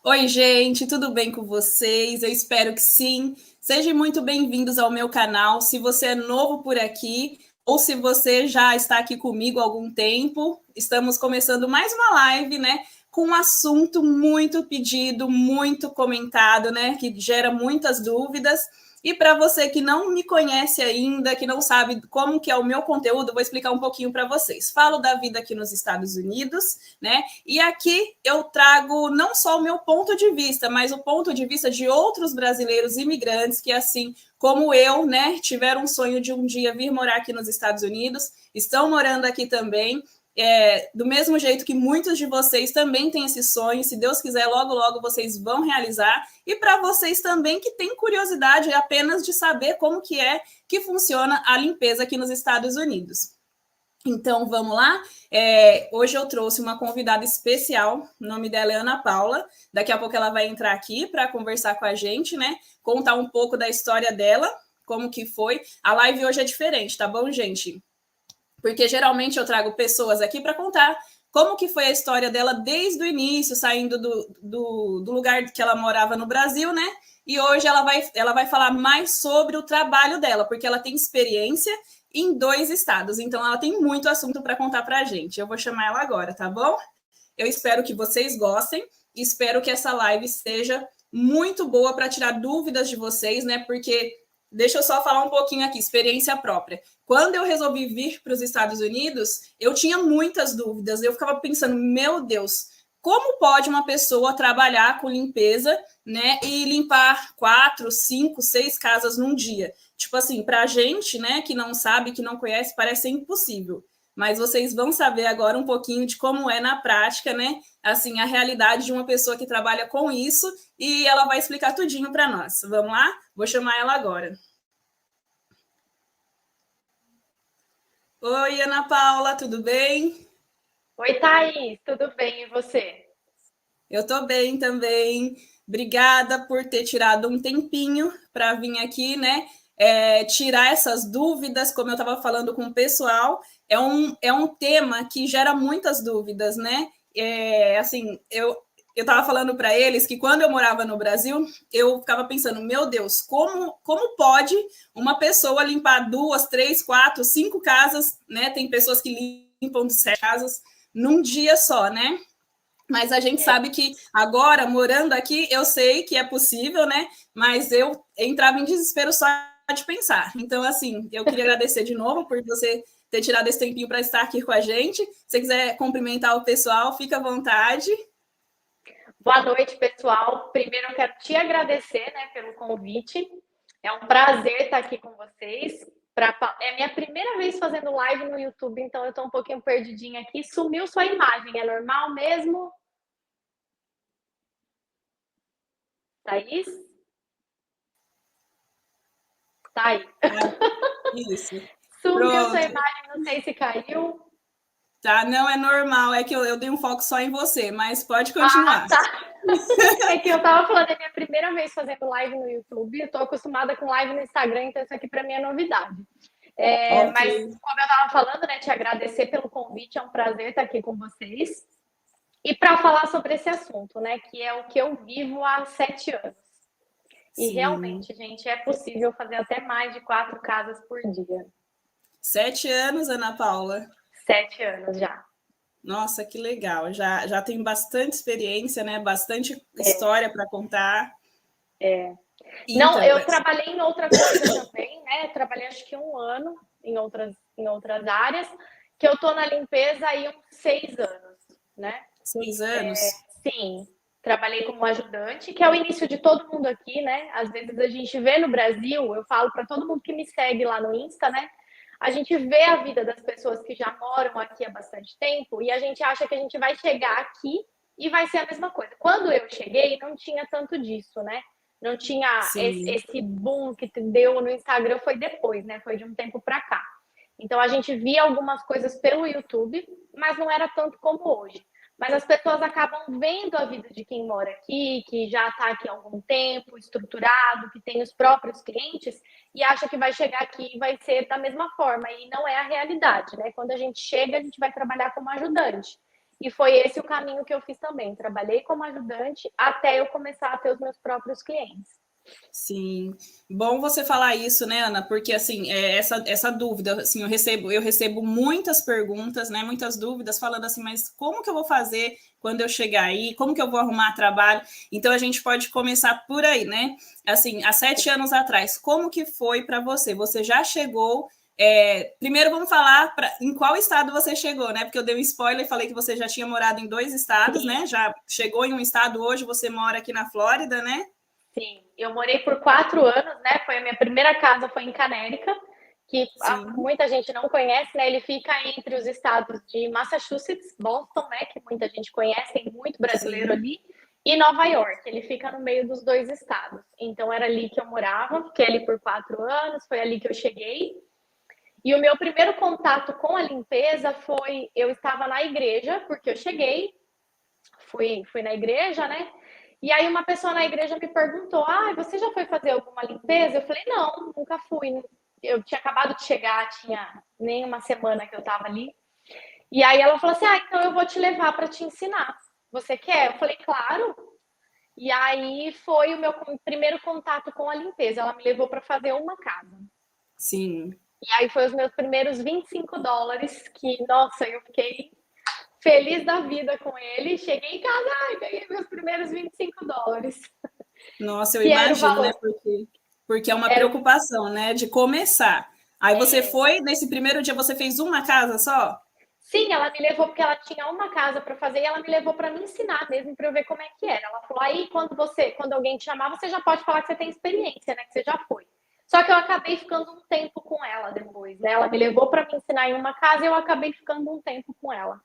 Oi, gente, tudo bem com vocês? Eu espero que sim. Sejam muito bem-vindos ao meu canal. Se você é novo por aqui ou se você já está aqui comigo há algum tempo, estamos começando mais uma live, né? Com um assunto muito pedido, muito comentado, né? Que gera muitas dúvidas. E para você que não me conhece ainda, que não sabe como que é o meu conteúdo, vou explicar um pouquinho para vocês. Falo da vida aqui nos Estados Unidos, né? E aqui eu trago não só o meu ponto de vista, mas o ponto de vista de outros brasileiros imigrantes que, assim como eu, né, tiveram um sonho de um dia vir morar aqui nos Estados Unidos, estão morando aqui também. Do mesmo jeito que muitos de vocês também têm esse sonho, se Deus quiser, logo, logo vocês vão realizar. E para vocês também que têm curiosidade apenas de saber como que é que funciona a limpeza aqui nos Estados Unidos. Então, vamos lá? Hoje eu trouxe uma convidada especial, o nome dela é Ana Paula. Daqui a pouco ela vai entrar aqui para conversar com a gente, né? Contar um pouco da história dela, como que foi. A live hoje é diferente, tá bom, gente? Porque geralmente eu trago pessoas aqui para contar como que foi a história dela desde o início, saindo do lugar que ela morava no Brasil, né? E hoje ela vai falar mais sobre o trabalho dela, porque ela tem experiência em 2 estados, então ela tem muito assunto para contar para a gente. Eu vou chamar ela agora, tá bom? Eu espero que vocês gostem, espero que essa live seja muito boa para tirar dúvidas de vocês, né? Porque deixa eu só falar um pouquinho aqui, experiência própria. Quando eu resolvi vir para os Estados Unidos, eu tinha muitas dúvidas. Eu ficava pensando, meu Deus, como pode uma pessoa trabalhar com limpeza, né, e limpar 4, 5, 6 casas num dia? Tipo assim, para a gente, né, que não sabe, que não conhece, parece impossível. Mas vocês vão saber agora um pouquinho de como é na prática, né? Assim, a realidade de uma pessoa que trabalha com isso e ela vai explicar tudinho para nós. Vamos lá? Vou chamar ela agora. Oi, Ana Paula, tudo bem? Oi, Thaís, tudo bem? E você? Eu estou bem também. Obrigada por ter tirado um tempinho para vir aqui, né? Tirar essas dúvidas, como eu estava falando com o pessoal, é um tema que gera muitas dúvidas, né? Assim, eu estava falando para eles que quando eu morava no Brasil, eu ficava pensando, meu Deus, como pode uma pessoa limpar 2, 3, 4, 5 casas, né? Tem pessoas que limpam 7 casas num dia só, né? Mas a gente É, sabe que agora, morando aqui, eu sei que é possível, né? Mas eu entrava em desespero só de pensar. Então, assim, eu queria agradecer de novo por você ter tirado esse tempinho para estar aqui com a gente. Se você quiser cumprimentar o pessoal, fica à vontade. boa noite, pessoal. Primeiro, eu quero te agradecer, né, pelo convite. É um prazer estar aqui com vocês. É minha primeira vez fazendo live no YouTube, então eu estou um pouquinho perdidinha aqui. Sumiu sua imagem, é normal mesmo? Thaís? Tá aí. Ah, isso. Sumiu sua Pronto. imagem, não sei se caiu. Tá, não é normal, é que eu dei um foco só em você, mas pode Ah, continuar. tá. É que eu tava falando, é minha primeira vez fazendo live no YouTube. Eu tô acostumada com live no Instagram, então isso aqui para mim é novidade. Ok. Mas, como eu estava falando, né, te agradecer pelo convite, é um prazer estar aqui com vocês. E para falar sobre esse assunto, né, que é o que eu vivo há 7 anos. E Sim. realmente, gente, é possível fazer até mais de 4 casas por dia. 7 anos, Ana Paula. 7 anos já. Nossa, que legal. Já tem bastante experiência, né? Bastante história para contar. Não, Então, eu trabalhei em outra coisa também, né? Trabalhei acho que 1 ano em outras áreas, que eu tô na limpeza aí uns 6 anos, né? 6 anos? Sim, trabalhei como ajudante, que é o início de todo mundo aqui, né? Às vezes a gente vê no Brasil, eu falo para todo mundo que me segue lá no Insta, né? A gente vê a vida das pessoas que já moram aqui há bastante tempo e a gente acha que a gente vai chegar aqui e vai ser a mesma coisa. Quando eu cheguei, não tinha tanto disso, né? Não tinha Sim, esse boom que deu no Instagram, foi depois, né? Foi de um tempo para cá. Então a gente via algumas coisas pelo YouTube, mas não era tanto como hoje. Mas as pessoas acabam vendo a vida de quem mora aqui, que já está aqui há algum tempo, estruturado, que tem os próprios clientes, e acha que vai chegar aqui e vai ser da mesma forma. E não é a realidade, né? Quando a gente chega, a gente vai trabalhar como ajudante. E foi esse o caminho que eu fiz também. Trabalhei como ajudante até eu começar a ter os meus próprios clientes. Sim, bom você falar isso, né, Ana? Porque assim, essa dúvida, assim, eu recebo muitas perguntas, né, muitas dúvidas falando assim, mas como que eu vou fazer quando eu chegar aí? Como que eu vou arrumar trabalho? Então a gente pode começar por aí, né? Assim, há 7 anos atrás, como que foi para você? Você já chegou? Primeiro vamos falar em qual estado você chegou, né? Porque eu dei um spoiler e falei que você já tinha morado em 2 estados, Sim. né? Já chegou em um estado, hoje você mora aqui na Flórida, né? Sim, eu morei por 4 anos, né? Foi a minha primeira casa, foi em Canérica, que Sim. muita gente não conhece, né? Ele fica entre os estados de Massachusetts, Boston, né? Que muita gente conhece, tem muito brasileiro Sim, ali, e Nova York. Ele fica no meio dos dois estados. Então era ali que eu morava, fiquei ali por 4 anos, foi ali que eu cheguei. E o meu primeiro contato com a limpeza foi, eu estava na igreja, porque eu cheguei, fui na igreja, né? E aí uma pessoa na igreja me perguntou: "Ah, você já foi fazer alguma limpeza?" Eu falei: "Não, nunca fui. Eu tinha acabado de chegar, tinha nem uma semana que eu estava ali." E aí ela falou assim: "Ah, então eu vou te levar para te ensinar. Você quer?" Eu falei: "Claro." E aí foi o meu primeiro contato com a limpeza. Ela me levou para fazer uma casa. sim. E aí foi os meus primeiros US$ 25 que, nossa, eu fiquei feliz da vida com ele. Cheguei em casa e ganhei meus primeiros US$ 25. Nossa, eu Que era o imagino, né? valor. Porque é uma Era o... preocupação, né? De começar. Aí você É... foi, nesse primeiro dia você fez uma casa só? Sim, ela me levou porque ela tinha uma casa para fazer e ela me levou para me ensinar mesmo, para eu ver como é que era. Ela falou: "Aí quando alguém te chamar, você já pode falar que você tem experiência, né, que você já foi." Só que eu acabei ficando um tempo com ela depois, né? Ela me levou para me ensinar em uma casa e eu acabei ficando um tempo com ela.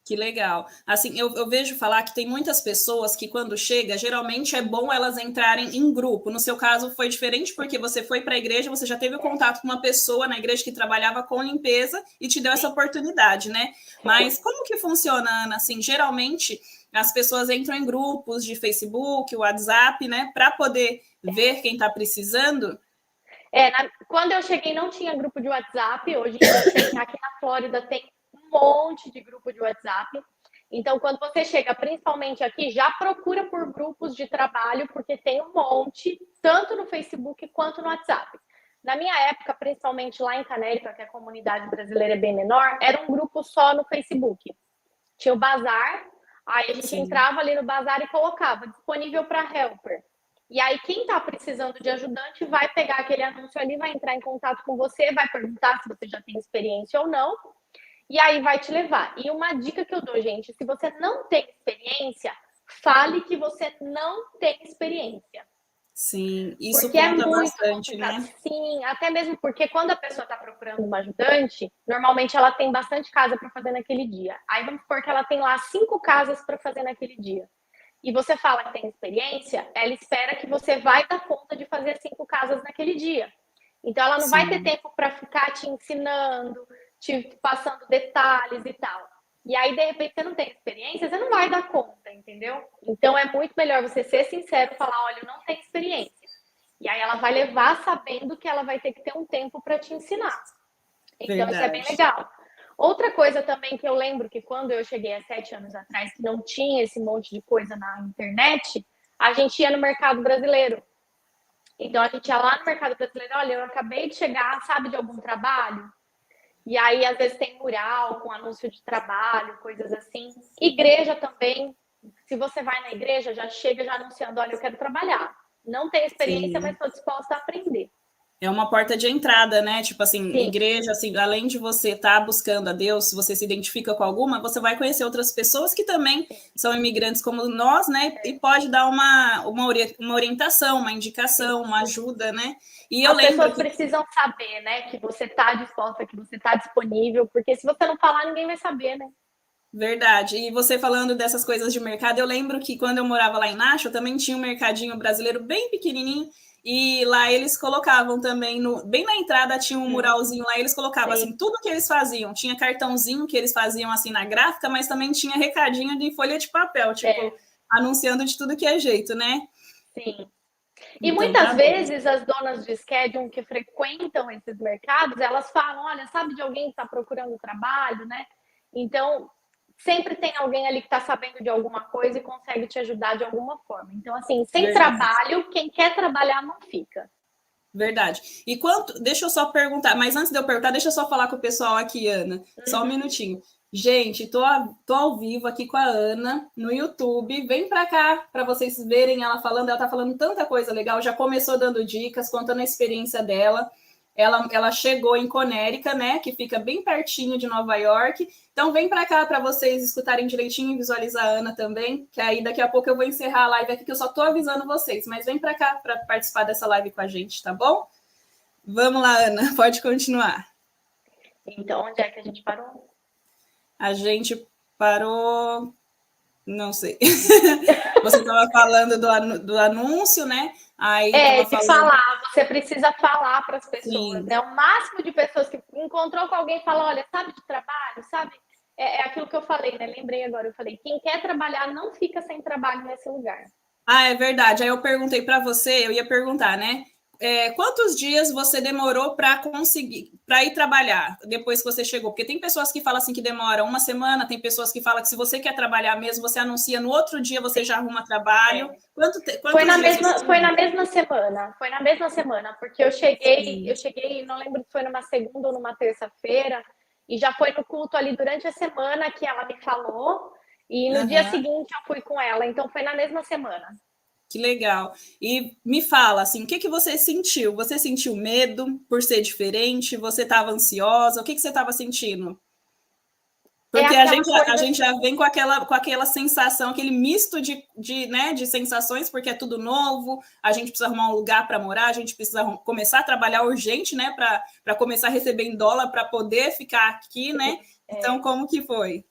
Que legal. Assim, eu vejo falar que tem muitas pessoas que, quando chega, geralmente é bom elas entrarem em grupo. No seu caso, foi diferente porque você foi para a igreja, você já teve o contato com uma pessoa na igreja que trabalhava com limpeza e te deu essa Sim, oportunidade, né? foi. Mas como que funciona, Ana? Assim, geralmente as pessoas entram em grupos de Facebook, WhatsApp, né, para poder ver quem está precisando. Quando eu cheguei não tinha grupo de WhatsApp, hoje em dia tem, aqui na Flórida tem um monte de grupo de WhatsApp. Então, quando você chega, principalmente aqui, já procura por grupos de trabalho, porque tem um monte, tanto no Facebook quanto no WhatsApp. Na minha época, principalmente lá em Canérica, que a comunidade brasileira é bem menor, era um grupo só no Facebook. Tinha o bazar, aí a gente Sim, entrava ali no bazar e colocava disponível para helper. E aí, quem está precisando de ajudante vai pegar aquele anúncio ali, vai entrar em contato com você, vai perguntar se você já tem experiência ou não, e aí vai te levar. E uma dica que eu dou, gente: se você não tem experiência, fale que você não tem experiência. sim, isso Porque é conta muito bastante, complicado. né? Sim, até mesmo porque quando a pessoa está procurando uma ajudante, normalmente ela tem bastante casa para fazer naquele dia. Aí vamos supor que ela tem lá 5 casas para fazer naquele dia. E você fala que tem experiência, ela espera que você vai dar conta de fazer 5 casas naquele dia. Então ela não vai ter Sim, tempo para ficar te ensinando, te passando detalhes e tal. E aí, de repente, você não tem experiência, você não vai dar conta, entendeu? Então é muito melhor você ser sincero e falar: "Olha, eu não tenho experiência." E aí ela vai levar sabendo que ela vai ter que ter um tempo para te ensinar. Então isso é bem verdade. legal. Outra coisa também que eu lembro que quando eu cheguei há 7 anos atrás, que não tinha esse monte de coisa na internet, a gente ia no mercado brasileiro. Então a gente ia lá no mercado brasileiro: "Olha, eu acabei de chegar, sabe de algum trabalho?" E aí às vezes tem mural com anúncio de trabalho, coisas assim. Igreja também. Se você vai na igreja, já chega já anunciando: "Olha, eu quero trabalhar. Não tenho experiência, mas Sim. estou disposta a aprender." É uma porta de entrada, né? Tipo assim, Sim, igreja, assim, além de você estar buscando a Deus, se você se identifica com alguma, você vai conhecer outras pessoas que também sim, são imigrantes como nós, né? E pode dar uma orientação, uma sim. indicação, uma ajuda, né? E eu As lembro pessoas que, precisam saber, né, que você está disposta, que você está disponível, porque se você não falar, ninguém vai saber, né? verdade, e você falando dessas coisas de mercado, eu lembro que quando eu morava lá em Nashville, também tinha um mercadinho brasileiro bem pequenininho, e lá eles colocavam também, bem na entrada tinha um muralzinho lá, e eles colocavam Sim, assim, tudo que eles faziam, tinha cartãozinho que eles faziam assim na gráfica, mas também tinha recadinho de folha de papel, tipo, é, anunciando de tudo que é jeito, né? sim. E Então muitas tá bom. vezes as donas de schedule que frequentam esses mercados, elas falam: "Olha, sabe de alguém que está procurando trabalho, né?" Então, sempre tem alguém ali que está sabendo de alguma coisa e consegue te ajudar de alguma forma. Então, assim, sem Verdade. trabalho, quem quer trabalhar não fica. Verdade. E deixa eu só perguntar, mas antes de eu perguntar, deixa eu só falar com o pessoal aqui, Ana. Só um minutinho. Gente, tô ao vivo aqui com a Ana no YouTube. Vem para cá para vocês verem ela falando. Ela tá falando tanta coisa legal. Já começou dando dicas, contando a experiência dela. Ela chegou em Conérica, né? Que fica bem pertinho de Nova York. Então vem para cá para vocês escutarem direitinho e visualizar a Ana também. Que aí daqui a pouco eu vou encerrar a live aqui, que eu só tô avisando vocês. Mas vem para cá para participar dessa live com a gente, tá bom? Vamos lá, Ana. Pode continuar. Então, onde é que a gente parou? A gente parou. Não sei. Você estava falando do anúncio, né? Aí de falando... falar, você precisa falar para as pessoas, Sim. né? O máximo de pessoas que encontrou com alguém e fala, olha, sabe de trabalho, sabe? É aquilo que eu falei, né? Lembrei agora, eu falei, quem quer trabalhar não fica sem trabalho nesse lugar. Ah, é verdade. Aí eu perguntei para você, eu ia perguntar, né? Quantos dias você demorou para ir trabalhar depois que você chegou? Porque tem pessoas que falam assim que demora uma semana, tem pessoas que falam que se você quer trabalhar mesmo, você anuncia no outro dia, você já arruma trabalho. Quantos Foi na dias mesma, você foi na mesma semana, porque eu cheguei, não lembro se foi numa segunda ou numa terça-feira, e já foi no culto ali durante a semana que ela me falou, e no dia seguinte eu fui com ela, então foi na mesma semana. Que legal. E me fala, assim, o que você sentiu? Você sentiu medo por ser diferente? Você estava ansiosa? O que você estava sentindo? Porque a gente já vem com aquela sensação, aquele misto de sensações, porque é tudo novo, a gente precisa arrumar um lugar para morar, a gente precisa começar a trabalhar urgente, né? Para começar a receber em dólar para poder ficar aqui, né? Então, como que foi?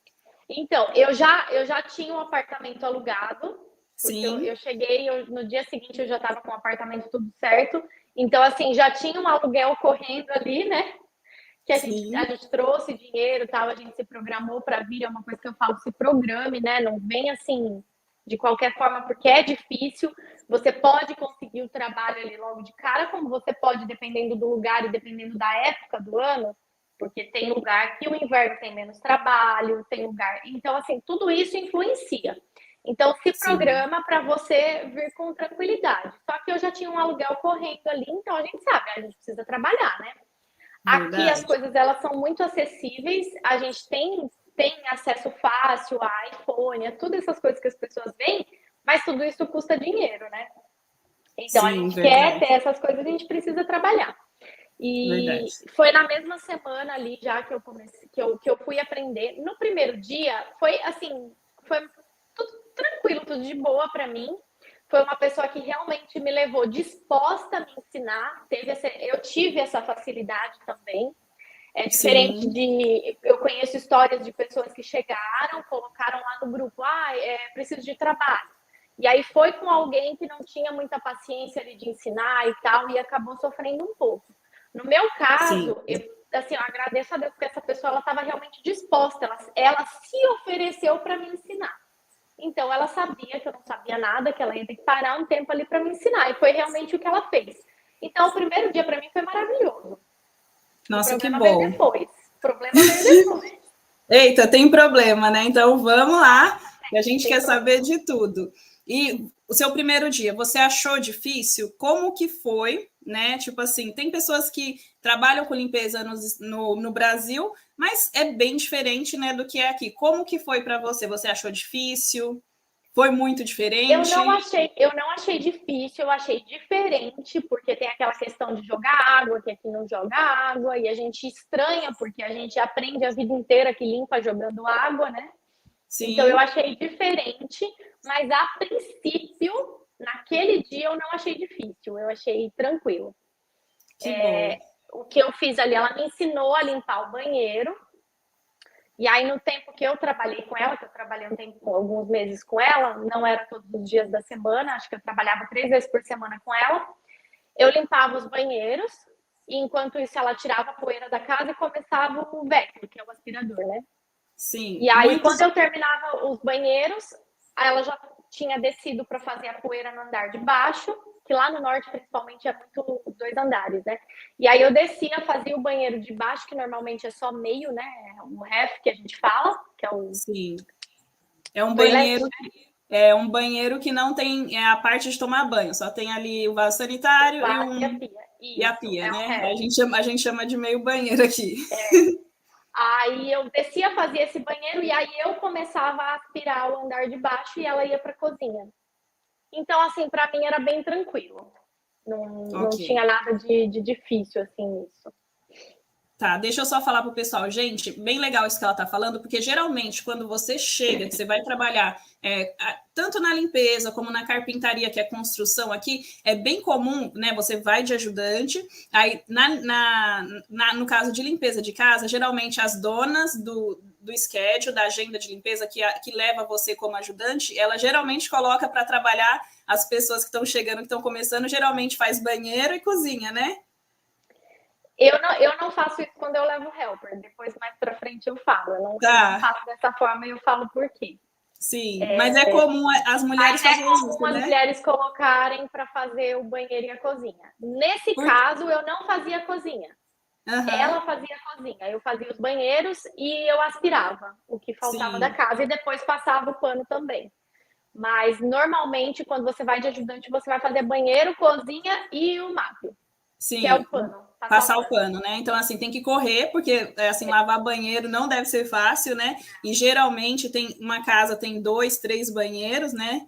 Então, eu já tinha um apartamento alugado, porque Sim. eu cheguei, no dia seguinte eu já estava com o apartamento tudo certo. Então, assim, já tinha um aluguel correndo ali, né? Que a gente trouxe dinheiro, tal, a gente se programou para vir, é uma coisa que eu falo, se programe, né? Não vem assim de qualquer forma, porque é difícil. Você pode conseguir o trabalho ali logo de cara, como você pode, dependendo do lugar e dependendo da época do ano, porque tem lugar que o inverno tem menos trabalho, tem lugar. Então, assim, tudo isso influencia. Então, se programa para você vir com tranquilidade. Só que eu já tinha um aluguel correndo ali, então a gente sabe, a gente precisa trabalhar, né? Aqui as coisas elas são muito acessíveis, a gente tem acesso fácil a iPhone, a todas essas coisas que as pessoas veem, mas tudo isso custa dinheiro, né? Então a gente quer ter essas coisas, a gente precisa trabalhar. E foi na mesma semana ali já que eu comecei, que eu fui aprender. No primeiro dia foi assim, foi tudo tranquilo, tudo de boa para mim. Foi uma pessoa que realmente me levou disposta a me ensinar. Eu tive essa facilidade também. É diferente de... Eu conheço histórias de pessoas que chegaram, colocaram lá no grupo, preciso de trabalho. E aí foi com alguém que não tinha muita paciência ali de ensinar e tal, e acabou sofrendo um pouco. No meu caso, eu agradeço a Deus porque essa pessoa estava realmente disposta, ela se ofereceu para me ensinar. Então, ela sabia que eu não sabia nada, que ela ia ter que parar um tempo ali para me ensinar. E foi realmente o que ela fez. Então, o primeiro dia para mim foi maravilhoso. Nossa, que bom. O problema veio depois. Eita, tem problema, né? Então, vamos lá, que a gente quer saber de tudo. E o seu primeiro dia, você achou difícil? Como que foi, né? Tipo assim, tem pessoas que trabalham com limpeza no Brasil, mas é bem diferente, né, do que é aqui. Como que foi para você? Você achou difícil? Foi muito diferente? Eu não achei difícil, eu achei diferente, porque tem aquela questão de jogar água, que aqui não joga água, e a gente estranha, porque a gente aprende a vida inteira que limpa jogando água, né? Sim. Então eu achei diferente, mas a princípio, naquele dia eu não achei difícil, eu achei tranquilo. Que bom. O que eu fiz ali, ela me ensinou a limpar o banheiro. E aí, no tempo que eu trabalhei com ela, que eu trabalhei alguns meses com ela, não era todos os dias da semana, acho que eu trabalhava 3 vezes por semana com ela, eu limpava os banheiros, e enquanto isso ela tirava a poeira da casa e começava o vacuum, que é o aspirador, né? Sim. E aí, quando eu terminava os banheiros, ela já tinha descido para fazer a poeira no andar de baixo, que lá no norte, principalmente, é muito 2 andares, né? E aí eu descia, fazia o banheiro de baixo, que normalmente é só meio, né? O half que a gente fala, que é o Sim. É um toilet. banheiro, é um banheiro que não tem a parte de tomar banho, só tem ali o vaso sanitário Vaso e a pia. e a Isso, pia, é o né? half. A gente chama de meio banheiro aqui. Aí eu descia, fazia esse banheiro e aí eu começava a aspirar o andar de baixo e ela ia para a cozinha. Então, assim, para mim era bem tranquilo. Não Ok. tinha nada de difícil, assim, nisso. Tá, deixa eu só falar para o pessoal, gente, bem legal isso que ela está falando, porque geralmente quando você chega, que você vai trabalhar tanto na limpeza como na carpintaria, que é construção aqui, é bem comum, né? Você vai de ajudante, aí no caso de limpeza de casa, geralmente as donas do schedule, da agenda de limpeza que leva você como ajudante, ela geralmente coloca para trabalhar as pessoas que estão chegando, que estão começando, geralmente faz banheiro e cozinha, né? Eu não faço isso quando eu levo helper. Depois, mais para frente, eu falo. Eu não Tá. faço dessa forma e eu falo por quê. Sim, mas é comum as mulheres Mas é fazerem comum isso, as né? mulheres colocarem para fazer o banheiro e a cozinha. Nesse Por... caso, eu não fazia a cozinha. Uhum, Ela fazia a cozinha. Eu fazia os banheiros e eu aspirava o que faltava da sim, casa e depois passava o pano também. Mas normalmente, quando você vai de ajudante, você vai fazer banheiro, cozinha e o MAP, que é o sim. pano, passar o Passar o pano. pano, né? Então, assim, tem que correr, porque, assim, lavar banheiro não deve ser fácil, né? E geralmente uma casa tem 2, 3 banheiros, né?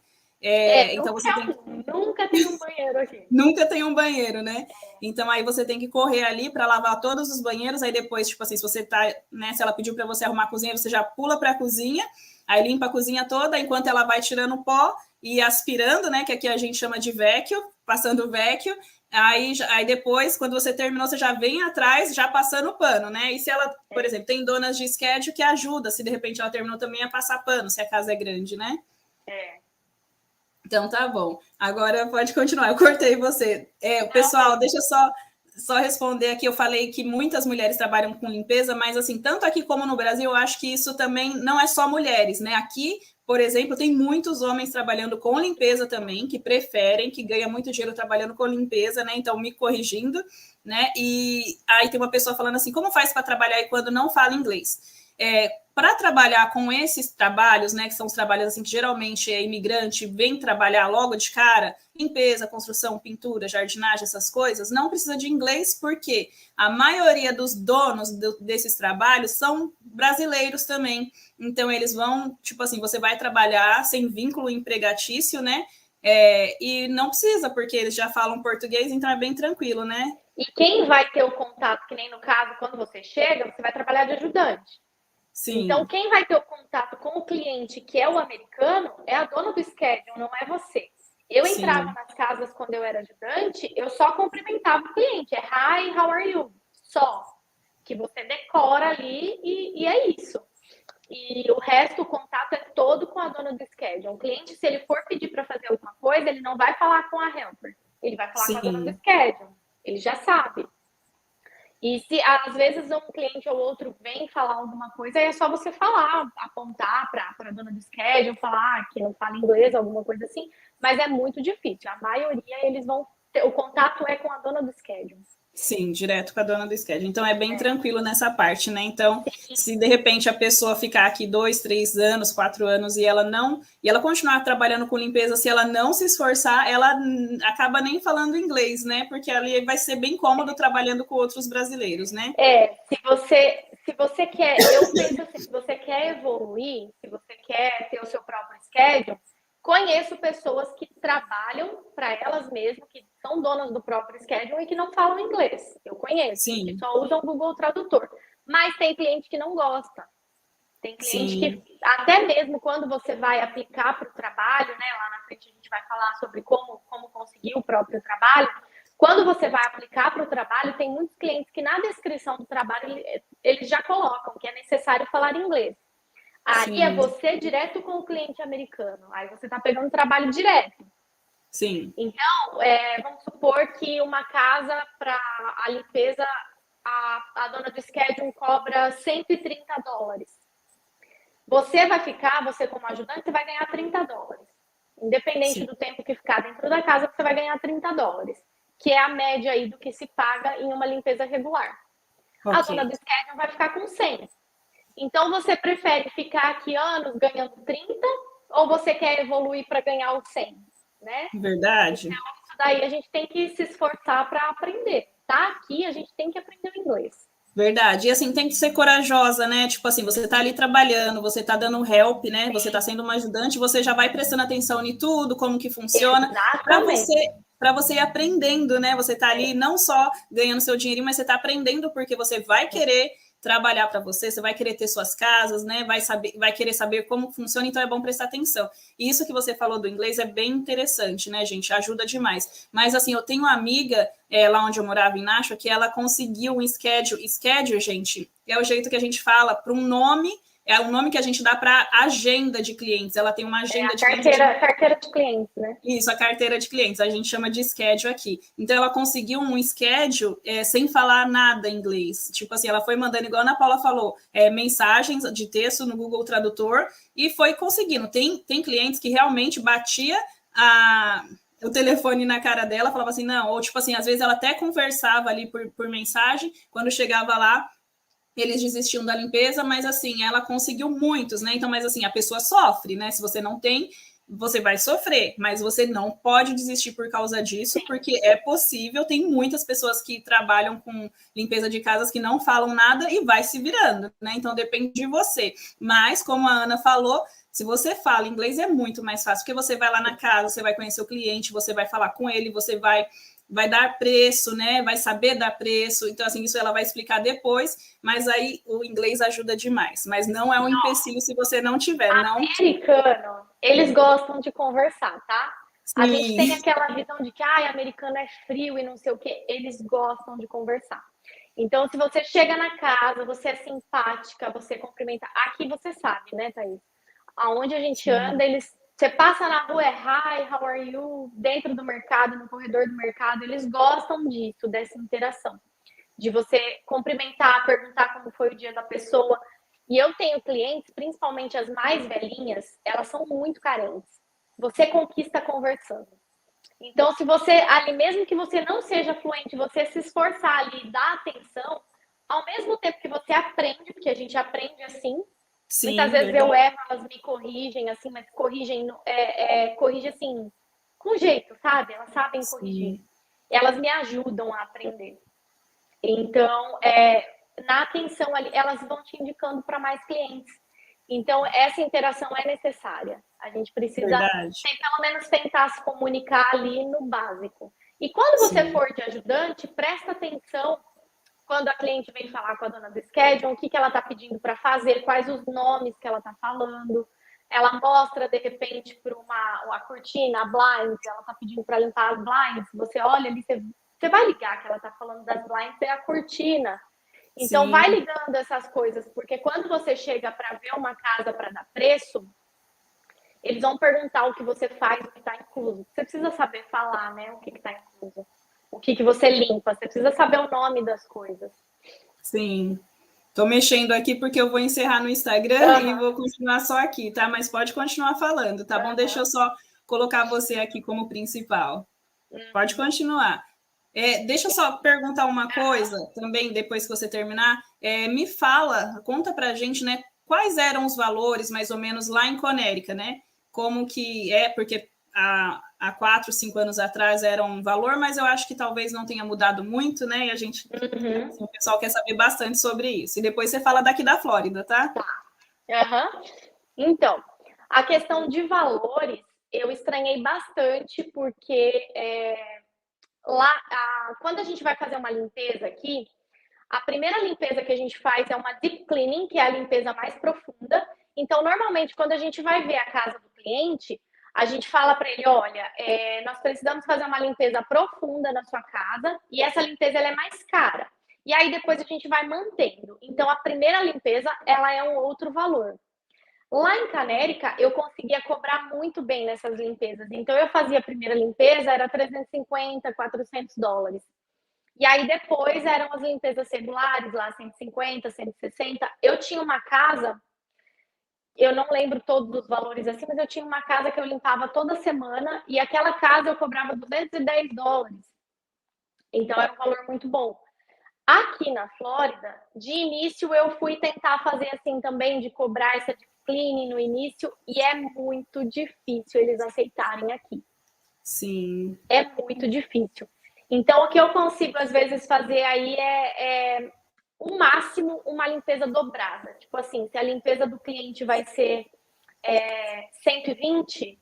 Então você tem Nunca tem um banheiro aqui. nunca tem um banheiro, né? Então aí você tem que correr ali para lavar todos os banheiros, aí depois, tipo assim, se você tá, né, se ela pediu para você arrumar a cozinha, você já pula para a cozinha, aí limpa a cozinha toda, enquanto ela vai tirando o pó e aspirando, né, que aqui a gente chama de vecchio, passando o vecchio. Aí depois, quando você terminou, você já vem atrás, já passando o pano, né? E se ela, por exemplo, tem donas de schedule que ajuda, se de repente ela terminou também a passar pano, se a casa é grande, né? É. Então tá bom. Agora pode continuar. Eu cortei você. Pessoal, Não, deixa eu só responder aqui. Eu falei que muitas mulheres trabalham com limpeza, mas assim, tanto aqui como no Brasil, eu acho que isso também não é só mulheres, né? Aqui, por exemplo, tem muitos homens trabalhando com limpeza também, que preferem, que ganham muito dinheiro trabalhando com limpeza, né? Então, me corrigindo, né? E aí tem uma pessoa falando assim: como faz para trabalhar aí quando não fala inglês? Para trabalhar com esses trabalhos, né, que são os trabalhos assim que geralmente é imigrante vem trabalhar logo de cara, limpeza, construção, pintura, jardinagem, essas coisas, não precisa de inglês porque a maioria dos donos desses trabalhos são brasileiros também. Então eles vão, tipo assim, você vai trabalhar sem vínculo empregatício, né? E não precisa, porque eles já falam português, então é bem tranquilo, né? e quem vai ter o contato, que nem no caso, quando você chega, você vai trabalhar de ajudante. Então, Sim, quem vai ter o contato com o cliente, que é o americano, é a dona do schedule, não é você. Eu entrava sim, nas casas quando eu era ajudante, eu só cumprimentava o cliente. É hi, how are you? Só. Que você decora ali e é isso. E o resto, o contato é todo com a dona do schedule. Um cliente, se ele for pedir para fazer alguma coisa, ele não vai falar com a helper. Ele vai falar com a dona do sim, schedule. Ele já sabe. E se às vezes um cliente ou outro vem falar alguma coisa, aí é só você falar, apontar para a dona do schedule, falar que não fala inglês, alguma coisa assim, mas é muito difícil. A maioria eles vão ter, o contato é com a dona do schedule. sim, direto com a dona do schedule. Então é bem tranquilo nessa parte, né? Então, se de repente a pessoa ficar aqui 2, 3 anos, 4 anos e ela continuar trabalhando com limpeza, se ela não se esforçar, ela acaba nem falando inglês, né? Porque ali vai ser bem cômodo trabalhando com outros brasileiros, né? Se você quer, eu penso assim, se você quer evoluir, se você quer ter o seu próprio schedule, conheço pessoas que trabalham para elas mesmas, que são donas do próprio schedule e que não falam inglês. Eu conheço, que Sim, só usam o Google Tradutor. Mas tem cliente que não gosta. Tem cliente que, sim, até mesmo quando você vai aplicar para o trabalho, né? Lá na frente a gente vai falar sobre como conseguir o próprio trabalho. Quando você vai aplicar para o trabalho, tem muitos clientes que na descrição do trabalho eles já colocam que é necessário falar inglês. Aí é sim, você direto com o cliente americano. Aí você está pegando trabalho direto. sim, Então, vamos supor que uma casa para a limpeza, a dona do schedule cobra $130. Você vai ficar, você como ajudante, você vai ganhar $30. Independente sim. do tempo que ficar dentro conforto da casa, você vai ganhar $30, que é a média aí do que se paga em uma limpeza regular. A dona Ok. do schedule vai ficar com 100. Então, você prefere ficar aqui anos ganhando 30 ou você quer evoluir para ganhar os 100, né? Verdade. Então, isso daí a gente tem que se esforçar para aprender. Tá aqui, a gente tem que aprender o inglês. Verdade. E assim, tem que ser corajosa, né? Tipo assim, você tá ali trabalhando, você tá dando help, né? Você tá sendo uma ajudante, você já vai prestando atenção em tudo, como que funciona, Exatamente. para você ir aprendendo, né? Você tá ali não só ganhando seu dinheirinho, mas você tá aprendendo porque você vai querer trabalhar para você, você vai querer ter suas casas, né? Vai querer saber como funciona, então é bom prestar atenção. E isso que você falou do inglês é bem interessante, né, gente? Ajuda demais. Mas assim, eu tenho uma amiga lá onde eu morava em Nashua que ela conseguiu um schedule. Schedule, gente, é o jeito que a gente fala para um nome. É o nome que a gente dá para agenda de clientes. Ela tem uma agenda A de clientes. carteira de clientes, né? Isso, a carteira de clientes, a gente chama de schedule aqui. Então, ela conseguiu um schedule sem falar nada em inglês. Tipo assim, ela foi mandando, igual a Ana Paula falou, mensagens de texto no Google Tradutor e foi conseguindo. Tem clientes que realmente batia o telefone na cara dela, falava assim, não, ou tipo assim, às vezes ela até conversava ali por mensagem, quando chegava lá, eles desistiam da limpeza, mas assim, ela conseguiu muitos, né? Então, mas assim, a pessoa sofre, né? Se você não tem, você vai sofrer, mas você não pode desistir por causa disso, porque é possível, tem muitas pessoas que trabalham com limpeza de casas que não falam nada e vai se virando, né? Então depende de você. Mas, como a Ana falou, se você fala inglês é muito mais fácil, porque você vai lá na casa, você vai conhecer o cliente, você vai falar com ele, você vai dar preço, né? Vai saber dar preço. Então, assim, isso ela vai explicar depois, mas aí o inglês ajuda demais. Mas não é um empecilho se você não tiver, não. Americano, eles gostam de conversar, tá? A gente tem Sim, aquela visão de que americano é frio e não sei o quê. Eles gostam de conversar. Então, se você chega na casa, você é simpática, você cumprimenta. Aqui você sabe, né, Thaís? Aonde a gente sim, anda, você passa na rua, é hi, how are you? Dentro do mercado, no corredor do mercado, eles gostam disso, dessa interação. De você cumprimentar, perguntar como foi o dia da pessoa. E eu tenho clientes, principalmente as mais velhinhas, elas são muito carentes. Você conquista conversando. Então, se você, ali, mesmo que você não seja fluente, você se esforçar ali, dar atenção, ao mesmo tempo que você aprende, porque a gente aprende assim. Muitas sim, vezes eu verdade. erro, elas me corrigem, assim, mas corrigem, corrige assim, com jeito, sabe? Elas sabem corrigir. Sim, Elas me ajudam a aprender. Então, na atenção ali, elas vão te indicando para mais clientes. Então, essa interação é necessária. A gente precisa, verdade. pelo menos, tentar se comunicar ali no básico. E quando você Sim, for de ajudante, presta atenção quando a cliente vem falar com a dona do schedule, o que ela está pedindo para fazer, quais os nomes que ela está falando. Ela mostra, de repente, para uma cortina, a blinds, ela está pedindo para limpar as blinds. Você olha ali, você vai ligar que ela está falando das blinds, é a cortina. Então, vai sim. ligando essas coisas, porque quando você chega para ver uma casa para dar preço, eles vão perguntar o que você faz, o que está incluso. Você precisa saber falar, né? O que está incluso. O que você limpa. Você precisa saber o nome das coisas. Sim. Tô mexendo aqui porque eu vou encerrar no Instagram e Aham, vou continuar só aqui, tá? Mas pode continuar falando, tá bom? Deixa aham. eu só colocar você aqui como principal. Pode continuar. Deixa eu só perguntar uma coisa também, depois que você terminar. Me fala, conta pra gente, né? Quais eram os valores, mais ou menos, lá em Conérica, né? Como que é, porque há 4, 5 anos atrás era um valor, mas eu acho que talvez não tenha mudado muito, né? E a gente, Uhum. assim, o pessoal quer saber bastante sobre isso. E depois você fala daqui da Flórida, tá? Aham. Então, a questão de valores, eu estranhei bastante, porque lá, quando a gente vai fazer uma limpeza aqui, a primeira limpeza que a gente faz é uma deep cleaning, que é a limpeza mais profunda. Então, normalmente, quando a gente vai ver a casa do cliente, a gente fala para ele, olha, nós precisamos fazer uma limpeza profunda na sua casa e essa limpeza ela é mais cara. E aí depois a gente vai mantendo. Então, a primeira limpeza, ela é um outro valor. Lá em Canérica, eu conseguia cobrar muito bem nessas limpezas. Então, eu fazia a primeira limpeza, era 350, $400. E aí depois eram as limpezas regulares, lá 150, 160. Eu tinha uma casa eu não lembro todos os valores assim, mas eu tinha uma casa que eu limpava toda semana e aquela casa eu cobrava $210. Então era um valor muito bom. Aqui na Flórida, de início eu fui tentar fazer assim também, de cobrar essa deep cleaning no início, e é muito difícil eles aceitarem aqui. Sim. É muito difícil. Então, o que eu consigo às vezes fazer aí é o máximo uma limpeza dobrada. Tipo assim, se a limpeza do cliente vai ser 120,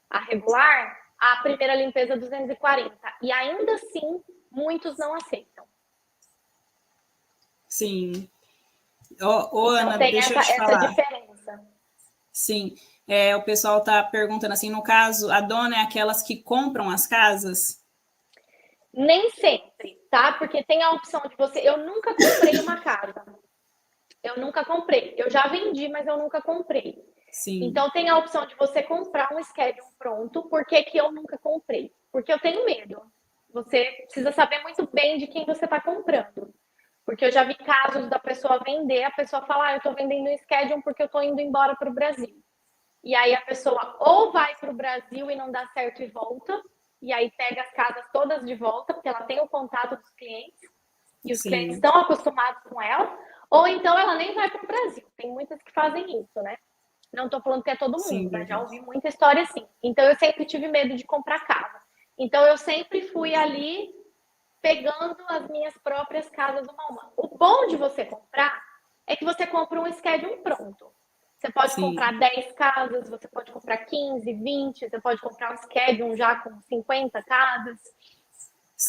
a regular, a primeira limpeza é 240. E ainda assim, muitos não aceitam. Sim. Então Ana, tem deixa eu te essa falar. diferença. Sim. O pessoal está perguntando assim, no caso, a dona é aquelas que compram as casas? Nem sempre, tá? Porque tem a opção de você. Eu nunca comprei uma casa. Eu nunca comprei. Eu já vendi, mas eu nunca comprei. Sim. Então tem a opção de você comprar um schedule pronto. Por que que eu nunca comprei? Porque eu tenho medo. Você precisa saber muito bem de quem você está comprando. Porque eu já vi casos da pessoa vender, a pessoa falar, eu estou vendendo um schedule porque eu estou indo embora para o Brasil. E aí a pessoa ou vai para o Brasil e não dá certo e volta, e aí pega as casas todas de volta, porque ela tem o contato dos clientes, e os clientes Sim. estão acostumados com ela, ou então ela nem vai para o Brasil. Tem muitas que fazem isso, né? Não estou falando que é todo Sim, mundo, mas já ouvi verdade. muita história assim. Então eu sempre tive medo de comprar casa. Então eu sempre fui ali pegando as minhas próprias casas uma a uma. O bom de você comprar é que você compra um schedule pronto. Você pode Sim. comprar 10 casas, você pode comprar 15, 20, você pode comprar um schedule já com 50 casas.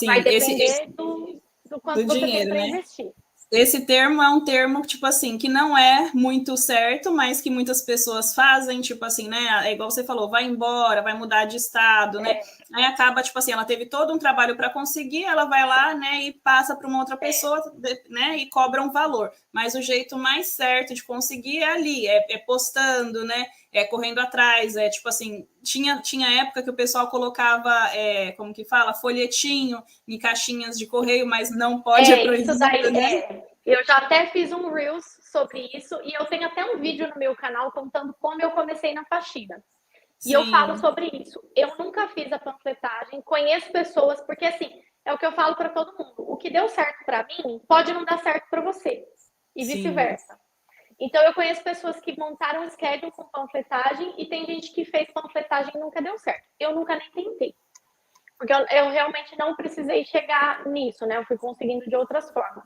Vai Sim. depender do Do quanto você tem dinheiro, para né? investir. Esse termo é um termo, tipo assim, que não é muito certo, mas que muitas pessoas fazem, tipo assim, né? É igual você falou, vai embora, vai mudar de estado, né? Aí acaba, tipo assim, ela teve todo um trabalho para conseguir, ela vai lá, né, e passa para uma outra pessoa, né, e cobra um valor. Mas o jeito mais certo de conseguir é ali, é postando, né? É correndo atrás, é tipo assim, tinha época que o pessoal colocava, como que fala, folhetinho em caixinhas de correio, mas não pode, é Isso proibido, daí né? Eu já até fiz um Reels sobre isso e eu tenho até um vídeo no meu canal contando como eu comecei na faxina. E eu falo Sim, sobre isso. Eu nunca fiz a panfletagem, conheço pessoas, porque assim, é o que eu falo para todo mundo. O que deu certo para mim pode não dar certo para você, e sim, vice-versa. Então eu conheço pessoas que montaram um schedule com panfletagem e tem gente que fez panfletagem e nunca deu certo. Eu nunca nem tentei. Porque eu realmente não precisei chegar nisso, né? Eu fui conseguindo de outras formas.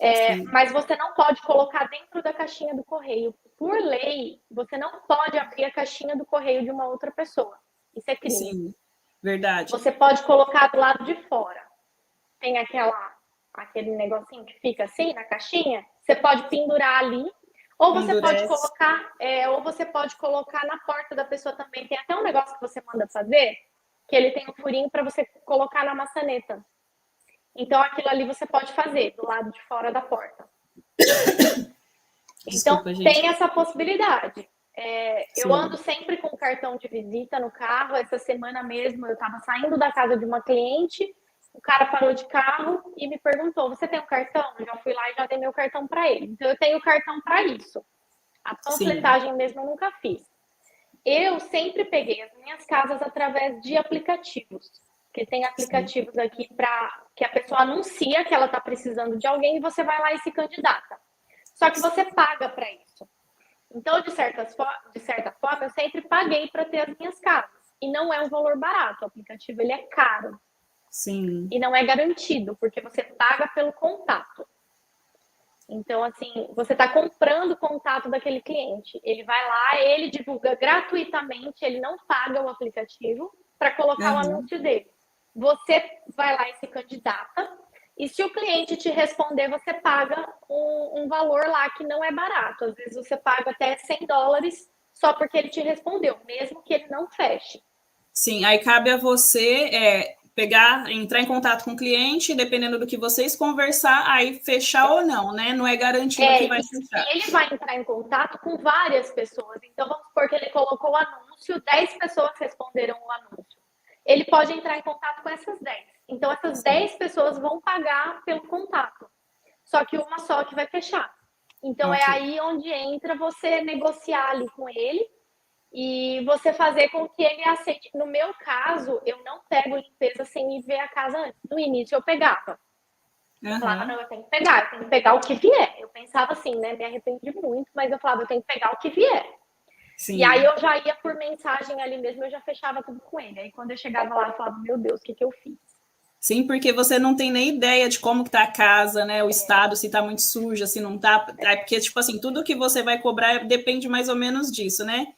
sim, Mas você não pode colocar dentro da caixinha do correio. Por lei, você não pode abrir a caixinha do correio de uma outra pessoa. Isso é crime. sim, verdade. Você pode colocar do lado de fora. Tem aquele negocinho que fica assim na caixinha. Você pode pendurar ali, Endurece. ou você pode colocar na porta da pessoa também. Tem até um negócio que você manda fazer, que ele tem um furinho para você colocar na maçaneta. Então aquilo ali você pode fazer do lado de fora da porta. Então, Desculpa, gente. tem essa possibilidade. Eu ando Sim, sempre com cartão de visita no carro. Essa semana mesmo, eu estava saindo da casa de uma cliente, o cara parou de carro e me perguntou: Você tem um cartão? Eu já fui lá e já dei meu cartão para ele. Então, eu tenho cartão para isso. A sim, panfletagem mesmo eu nunca fiz. Eu sempre peguei as minhas casas através de aplicativos. Porque tem sim, aplicativos aqui para que a pessoa anuncia que ela está precisando de alguém e você vai lá e se candidata. Só que você paga para isso. Então, de certa forma, eu sempre paguei para ter as minhas casas. E não é um valor barato. O aplicativo ele é caro sim, e não é garantido, porque você paga pelo contato. Então, assim, você está comprando o contato daquele cliente. Ele vai lá, ele divulga gratuitamente, ele não paga o aplicativo para colocar o uhum, anúncio dele. Você vai lá e se candidata, e se o cliente te responder, você paga um valor lá que não é barato. Às vezes você paga até $100 só porque ele te respondeu, mesmo que ele não feche. sim. Aí cabe a você pegar, entrar em contato com o cliente, dependendo do que vocês conversar, aí fechar ou não, né? Não é garantido que vai E fechar. ele vai entrar em contato com várias pessoas. Então, vamos supor que ele colocou o anúncio, 10 pessoas responderam o anúncio. Ele pode entrar em contato com essas 10. Então, essas Sim, 10 pessoas vão pagar pelo contato. Só que uma só que vai fechar. Então, é Ok. aí onde entra você negociar ali com ele e você fazer com que ele aceite. No meu caso, eu não pego limpeza sem ir ver a casa antes. No início, eu pegava. Eu falava, Aham. não, eu tenho que pegar o que vier. Eu pensava assim, né? Me arrependi muito, mas eu falava, eu tenho que pegar o que vier. E aí Sim. eu já ia por mensagem ali mesmo, eu já fechava tudo com ele. Aí quando eu chegava lá, eu falava, meu Deus, o que que eu fiz? Sim, porque você não tem nem ideia de como que tá a casa, né? O estado, se tá muito suja, se não tá. É porque, tipo assim, tudo que você vai cobrar depende mais ou menos disso, né?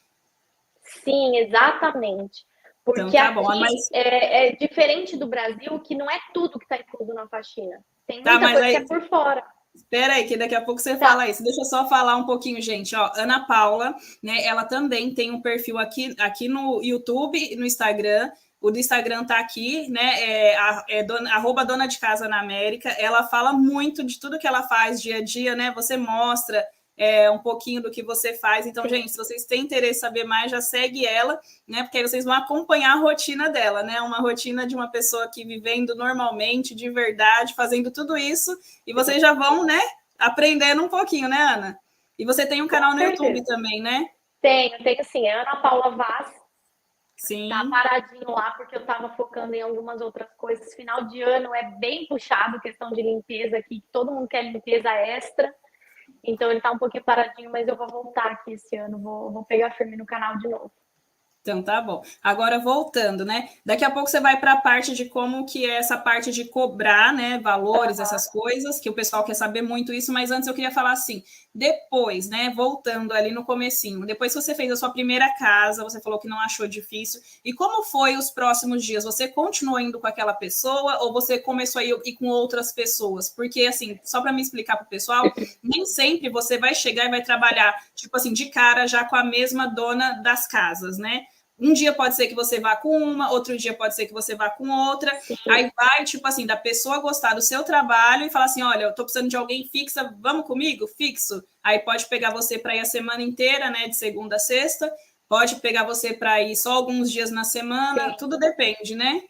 Sim, exatamente. Então Porque tá bom. aqui Mas é diferente do Brasil, que não é tudo que está incluído na faxina. Tem tá, muita mas coisa que é aí por fora. espera aí, que daqui a pouco você Tá, fala isso. Deixa eu só falar um pouquinho, gente. Ó, Ana Paula, né? Ela também tem um perfil aqui no YouTube e no Instagram. O do Instagram tá aqui, né? Arroba Dona de Casa na América. Ela fala muito de tudo que ela faz dia a dia, né? Você mostra um pouquinho do que você faz. Então, sim. gente, se vocês têm interesse em saber mais, já segue ela, né? Porque aí vocês vão acompanhar a rotina dela, né? Uma rotina de uma pessoa que vivendo normalmente, de verdade, fazendo tudo isso e vocês já vão, né, aprendendo um pouquinho, né, Ana? E você tem um Com canal no YouTube certeza. também, né? Tenho sim. É Ana Paula Vaz, tá Sim, paradinho lá, porque eu estava focando em algumas outras coisas. Final de ano é bem puxado, questão de limpeza aqui. Todo mundo quer limpeza extra. Então ele tá um pouquinho paradinho, mas eu vou voltar aqui esse ano. Vou pegar firme no canal de novo. então tá bom. Agora voltando, né? Daqui a pouco você vai para a parte de como que é essa parte de cobrar, né? Valores, Aham. essas coisas, que o pessoal quer saber muito isso, mas antes eu queria falar assim, depois, né? Voltando ali no comecinho, depois que você fez a sua primeira casa, você falou que não achou difícil. E como foi os próximos dias? Você continuou indo com aquela pessoa ou você começou a ir com outras pessoas? Porque, assim, só para me explicar para o pessoal, nem sempre você vai chegar e vai trabalhar, tipo assim, de cara já com a mesma dona das casas, né? Um dia pode ser que você vá com uma, outro dia pode ser que você vá com outra. Sim. Aí vai, tipo assim, da pessoa gostar do seu trabalho e falar assim: olha, eu tô precisando de alguém fixa, vamos comigo? Fixo. Aí pode pegar você para ir a semana inteira, né? De segunda a sexta. Pode pegar você para ir só alguns dias na semana, Sim. tudo depende, né?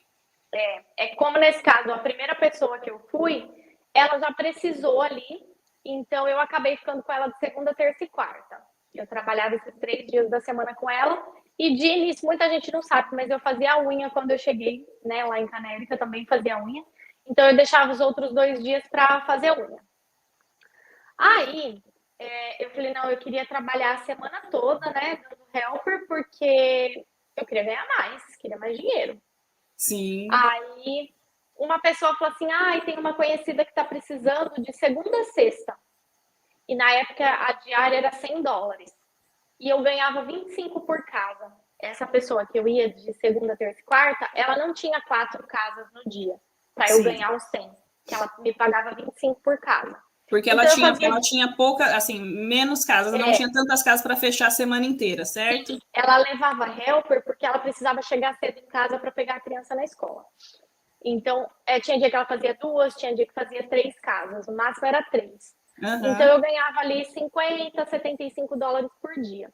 É como nesse caso, a primeira pessoa que eu fui, ela já precisou ali, então eu acabei ficando com ela de segunda, terça e quarta. Eu trabalhava esses 3 dias da semana com ela, e de início, muita gente não sabe, mas eu fazia a unha quando eu cheguei, né, lá em Canérica, também fazia a unha. Então eu deixava os outros 2 dias para fazer a unha. Aí eu falei, não, eu queria trabalhar a semana toda, né, dando helper, porque eu queria ganhar mais, queria mais dinheiro. Sim, Aí uma pessoa falou assim: ah, tem uma conhecida que está precisando de segunda a sexta. E na época a diária era US$ 100. E eu ganhava 25 por casa. Essa pessoa que eu ia de segunda, terça e quarta, ela não tinha 4 casas no dia para eu sim. ganhar os 100, que ela me pagava 25 por casa. Porque Então eu ela fazia. tinha pouca, assim, menos casas, não tinha tantas casas para fechar a semana inteira, certo? Sim, ela levava helper porque ela precisava chegar cedo em casa para pegar a criança na escola. Então, tinha dia que ela fazia 2, tinha dia que fazia 3 casas, o máximo era 3. Então, Aham, eu ganhava ali US$ 50, US$ 75 por dia.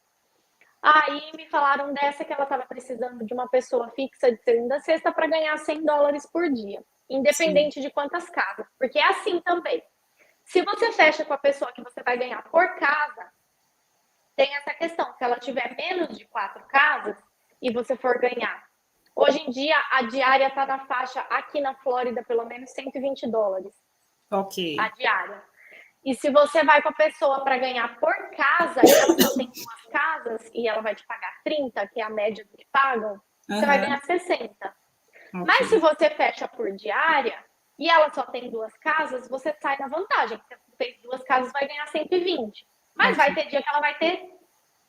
Aí me falaram dessa que ela estava precisando de uma pessoa fixa de segunda a sexta para ganhar US$ 100 por dia, sim. independente de quantas casas. Porque é assim também. Se você fecha com a pessoa que você vai ganhar por casa, tem essa questão. Se ela tiver menos de 4 casas e você for ganhar. Hoje em dia, a diária está na faixa, aqui na Flórida, pelo menos US$ 120 Ok. a diária. E se você vai com a pessoa para ganhar por casa e ela só tem 2 casas e ela vai te pagar 30, que é a média do que pagam, você vai Aham, ganhar 60. ok. Mas se você fecha por diária e ela só tem 2 casas, você sai na vantagem. Você fez 2 casas, vai ganhar 120. Mas Ok. vai ter dia que ela vai ter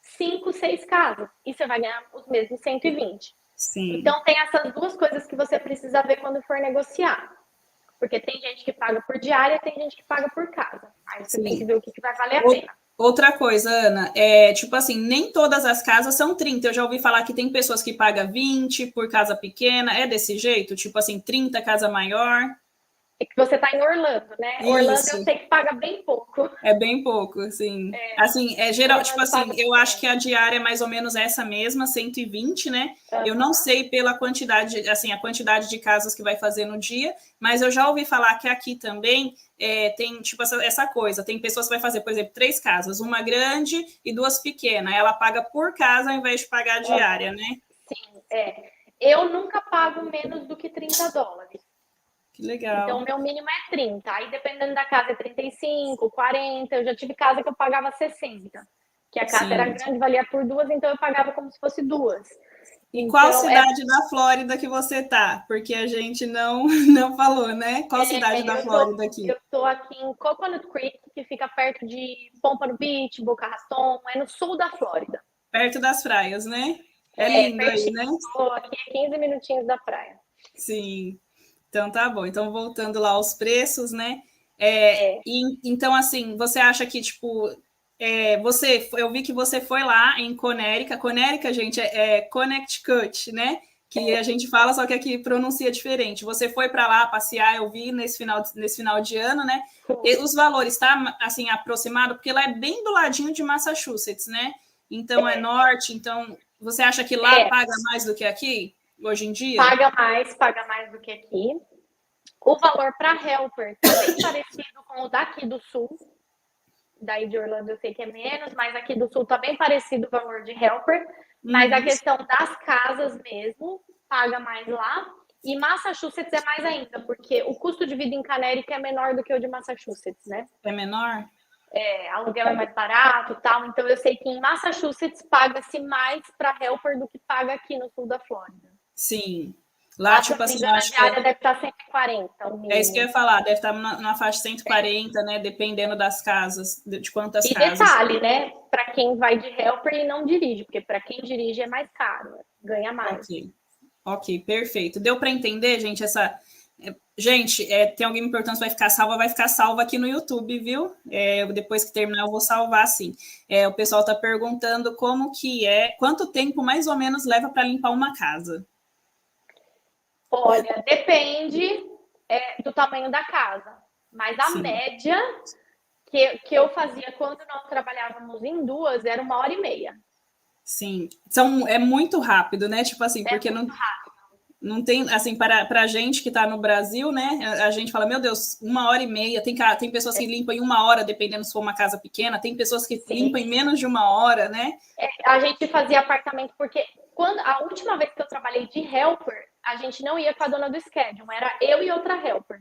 5, 6 casas e você vai ganhar os mesmos 120. Sim. Então tem essas duas coisas que você precisa ver quando for negociar. Porque tem gente que paga por diária, tem gente que paga por casa. Aí você tem que Sim. ver o que vai valer a pena. Outra coisa, Ana, tipo assim, nem todas as casas são 30. Eu já ouvi falar que tem pessoas que pagam 20 por casa pequena. É desse jeito? Tipo assim, 30 casa maior? É que você tá em Orlando, né? Orlando Isso. eu sei que paga bem pouco. É bem pouco, assim. Assim, é geral, tipo Orlando assim, paga eu acho bem. que a diária é mais ou menos essa mesma, 120, né? Eu não Aham. sei pela quantidade, assim, a quantidade de casas que vai fazer no dia, mas eu já ouvi falar que aqui também tem, tipo, essa coisa. Tem pessoas que vai fazer, por exemplo, 3 casas, uma grande e 2 pequenas. Ela paga por casa ao invés de pagar a diária, né? Sim, é. Eu nunca pago menos do que $30. Que Então, legal. o meu mínimo é 30. Aí, dependendo da casa, é 35, 40. Eu já tive casa que eu pagava 60. Que a casa era Sim. grande, valia por duas, então eu pagava como se fosse duas. E qual Então, é, cidade da Flórida que você tá? Porque a gente não não falou, né? Qual cidade da Flórida aqui? eu tô aqui em Coconut Creek, que fica perto de Pompano Beach, Boca Raton, é no sul da Flórida. Perto das praias, né? É É, lindo aí, pertinho. né? Tô aqui a 15 minutinhos da praia. Sim. Então tá bom. Então voltando lá aos preços, né? É, Então assim, você acha que tipo eu vi que você foi lá em Conérica. Conérica, gente, é Connecticut, né? Que a gente fala, só que aqui pronuncia diferente. Você foi para lá passear, eu vi nesse final de ano, né? E fui. os valores tá assim aproximado, porque lá é bem do ladinho de Massachusetts, né? Então é norte. Então você acha que lá É, paga mais do que aqui hoje em dia? paga mais do que aqui. O valor para helper tá bem parecido com o daqui do sul. Daí de Orlando eu sei que é menos, mas aqui do sul tá bem parecido o valor de helper. Mas a Uhum. questão das casas mesmo, paga mais lá. E Massachusetts é mais ainda, porque o custo de vida em Canérica é menor do que o de Massachusetts, né? É menor? Aluguel é mais barato e tal. Então eu sei que em Massachusetts paga-se mais para helper do que paga aqui no sul da Flórida. Sim. Lá, Lá, se eu tipo não me assim, eu engano, a acho que diária deve estar 140, o é isso que eu ia mínimo. falar, deve estar na faixa de 140, né? Dependendo das casas, de quantas E casas. detalhe, né? Para quem vai de helper e não dirige, porque para quem dirige é mais caro, ganha mais. Ok. Ok, perfeito. Deu para entender, gente, essa. Gente, tem alguém me perguntando se vai ficar salva aqui no YouTube, viu? Depois que terminar, eu vou salvar sim. O pessoal está perguntando como que quanto tempo mais ou menos leva para limpar uma casa. Olha, depende do tamanho da casa, mas a Sim, média que eu fazia quando nós trabalhávamos em duas era 1 hora e meia. sim. É muito rápido, né? Tipo assim, É porque muito não tem, assim, para a gente que está no Brasil, né? A gente fala, meu Deus, 1 hora e meia. Tem pessoas que limpam em 1 hora, dependendo se for uma casa pequena, tem pessoas que limpam sim. em menos de 1 hora, né? A gente fazia apartamento porque quando a última vez que eu trabalhei de helper, a gente não ia com a dona do schedule, era eu e outra helper.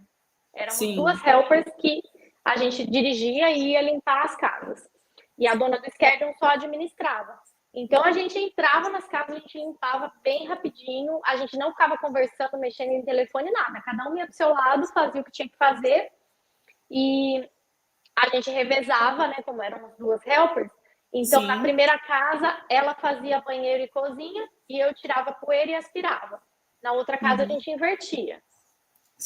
Éramos duas Sim, helpers que a gente dirigia e ia limpar as casas. E a dona do schedule só administrava. Então a gente entrava nas casas, a gente limpava bem rapidinho, a gente não ficava conversando, mexendo em telefone, nada. Cada um ia pro seu lado, fazia o que tinha que fazer e a gente revezava, né? Como eram as duas helpers. Então, na sim. primeira casa, ela fazia banheiro e cozinha e eu tirava poeira e aspirava. Na outra casa, a Uhum. gente invertia.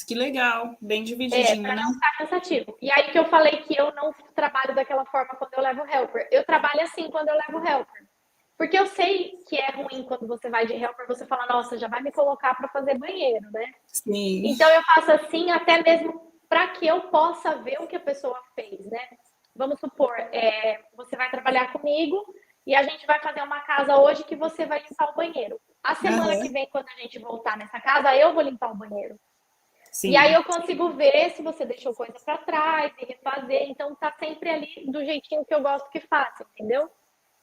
Que legal, bem divididinho, Para né? não ficar cansativo. E aí que eu falei que eu não trabalho daquela forma quando eu levo helper. Eu trabalho assim quando eu levo helper. Porque eu sei que é ruim quando você vai de helper, você fala, nossa, já vai me colocar para fazer banheiro, né? Sim, Então eu faço assim até mesmo para que eu possa ver o que a pessoa fez, né? Vamos supor, você vai trabalhar comigo e a gente vai fazer uma casa hoje que você vai limpar o banheiro. A semana que uhum. vem, quando a gente voltar nessa casa, eu vou limpar o banheiro. E aí Sim, eu consigo ver se você deixou coisa para trás e refazer. Então tá sempre ali do jeitinho que eu gosto que faça, entendeu?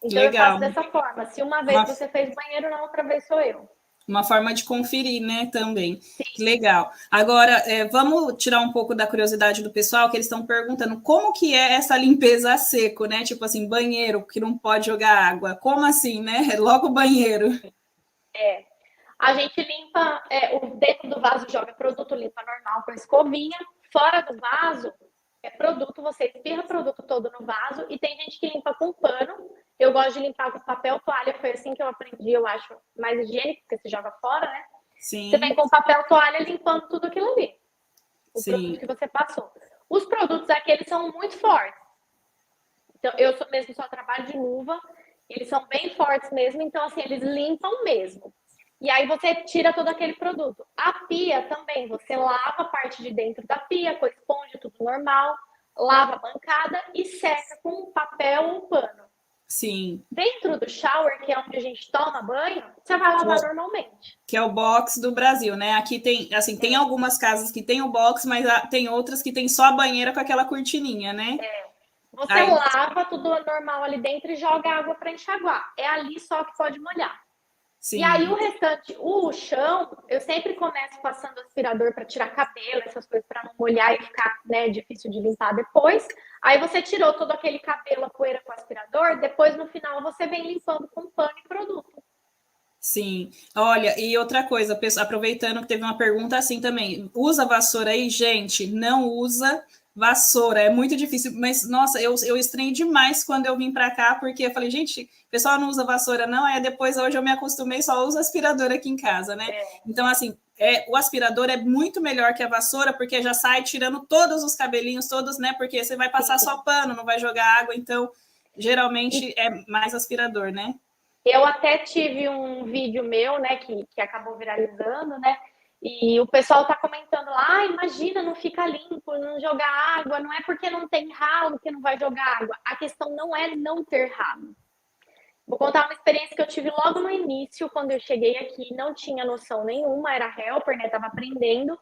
Então eu faço legal. dessa forma. Se uma vez Uma, você fez banheiro, na outra vez sou eu. uma forma de conferir, né, também. Que legal. Agora, vamos tirar um pouco da curiosidade do pessoal, que eles estão perguntando como que é essa limpeza a seco, né? Tipo assim, banheiro que não pode jogar água. Como assim, né? Logo banheiro. A gente limpa dentro do vaso, joga produto, limpa normal com a escovinha. Fora do vaso, produto, você espirra produto todo no vaso. E tem gente que limpa com pano. Eu gosto de limpar com papel toalha. Foi assim que eu aprendi, eu acho, mais higiênico, porque você joga fora, né? Você vem Sim, com papel toalha limpando tudo aquilo ali. O produto sim. que você passou. Os produtos aqui, são muito fortes. Então, eu mesmo só trabalho de luva. Eles são bem fortes mesmo. Então, assim, eles limpam mesmo. E aí você tira todo aquele produto. A pia também, você lava a parte de dentro da pia com esponja, tudo normal, lava a bancada e seca com um papel ou um pano. Sim. Dentro do shower, que é onde a gente toma banho, você vai lavar normalmente. Que é o box do Brasil, né? Aqui tem, assim, tem algumas casas que tem o box, mas tem outras que tem só a banheira com aquela cortininha, né? Você Aí, lava tudo normal ali dentro e joga água para enxaguar. É ali só que pode molhar. E aí sim. o restante, o chão, eu sempre começo passando aspirador para tirar cabelo, essas coisas para não molhar e ficar, né, difícil de limpar depois. Aí você tirou todo aquele cabelo, a poeira com o aspirador, depois no final você vem limpando com pano e produto. Sim, olha, e outra coisa, aproveitando que teve uma pergunta assim também, usa vassoura aí, gente? Não usa vassoura, é muito difícil, mas nossa, eu estranhei demais quando eu vim para cá, porque eu falei, gente, o pessoal não usa vassoura, não, aí depois hoje eu me acostumei, só uso aspirador aqui em casa, né? Então, assim, o aspirador é muito melhor que a vassoura, porque já sai tirando todos os cabelinhos, todos, né? Porque você vai passar só pano, não vai jogar água, então geralmente é mais aspirador, né? Eu até tive um vídeo meu, né, que acabou viralizando, né? E o pessoal tá comentando lá, ah, imagina, não fica limpo, não jogar água, não é porque não tem ralo que não vai jogar água. A questão não é não ter ralo. Vou contar uma experiência que eu tive logo no início, quando eu cheguei aqui, não tinha noção nenhuma, era helper, né, tava aprendendo.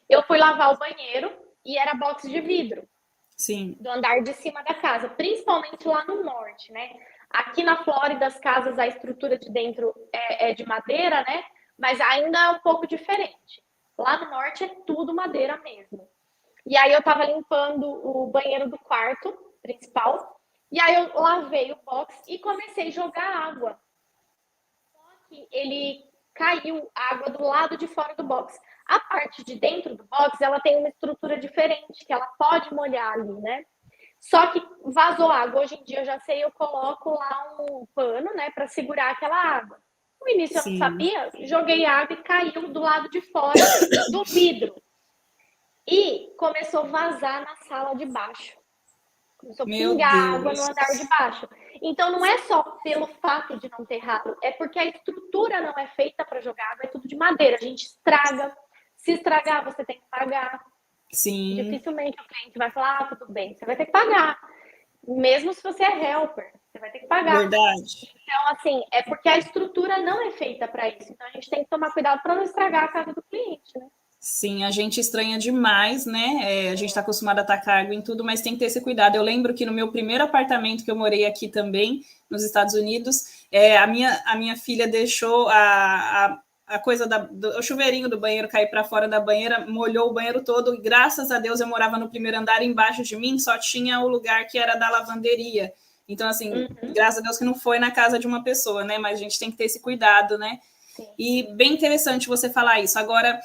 Eu fui lavar o banheiro e era box de vidro. Sim. Do andar de cima da casa, principalmente lá no norte, né? Aqui na Flórida, as casas, a estrutura de dentro é de madeira, né? Mas ainda é um pouco diferente. Lá no norte é tudo madeira mesmo. E aí eu tava limpando o banheiro do quarto principal, e aí eu lavei o box e comecei a jogar água. Só que ele caiu água do lado de fora do box. A parte de dentro do box, ela tem uma estrutura diferente, que ela pode molhar ali, né? Só que vazou água. Hoje em dia eu já sei, eu coloco lá um pano, né, para segurar aquela água. No início eu não Sim. sabia, joguei água e caiu do lado de fora do vidro. E começou a vazar na sala de baixo. Começou a Meu pingar água no Deus. andar de baixo. Então não é só pelo fato de não ter ralo, é porque a estrutura não é feita para jogar água, é tudo de madeira. A gente estraga. Se estragar, você tem que pagar. Sim. Dificilmente o cliente vai falar, ah, tudo bem, você vai ter que pagar. Mesmo se você é helper, você vai ter que pagar. Verdade. Então, assim, é porque a estrutura não é feita para isso. Então, a gente tem que tomar cuidado para não estragar a casa do cliente, né? Sim, a gente estranha demais, né? A gente está acostumado a tacar água em tudo, mas tem que ter esse cuidado. Eu lembro que no meu primeiro apartamento que eu morei aqui também, nos Estados Unidos, a minha filha deixou a coisa o chuveirinho do banheiro cair para fora da banheira, molhou o banheiro todo, e graças a Deus eu morava no primeiro andar, embaixo de mim só tinha o lugar que era da lavanderia. Então, assim, graças a Deus que não foi na casa de uma pessoa, né? Mas a gente tem que ter esse cuidado, né? Sim. E bem interessante você falar isso. Agora,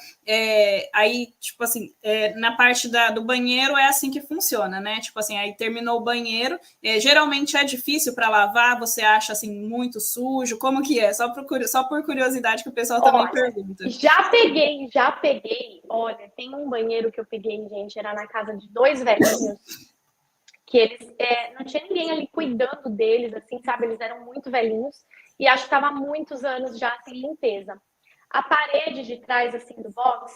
aí, tipo assim, na parte do banheiro é assim que funciona, né? Tipo assim, aí terminou o banheiro, geralmente é difícil para lavar, você acha assim muito sujo, como que é? Só por curiosidade que o pessoal também pergunta. Já peguei. Olha, tem um banheiro que eu peguei, gente, era na casa de dois velhinhos, que eles não tinha ninguém ali cuidando deles, assim, sabe? Eles eram muito velhinhos e acho que estava há muitos anos já sem limpeza. A parede de trás, assim, do box,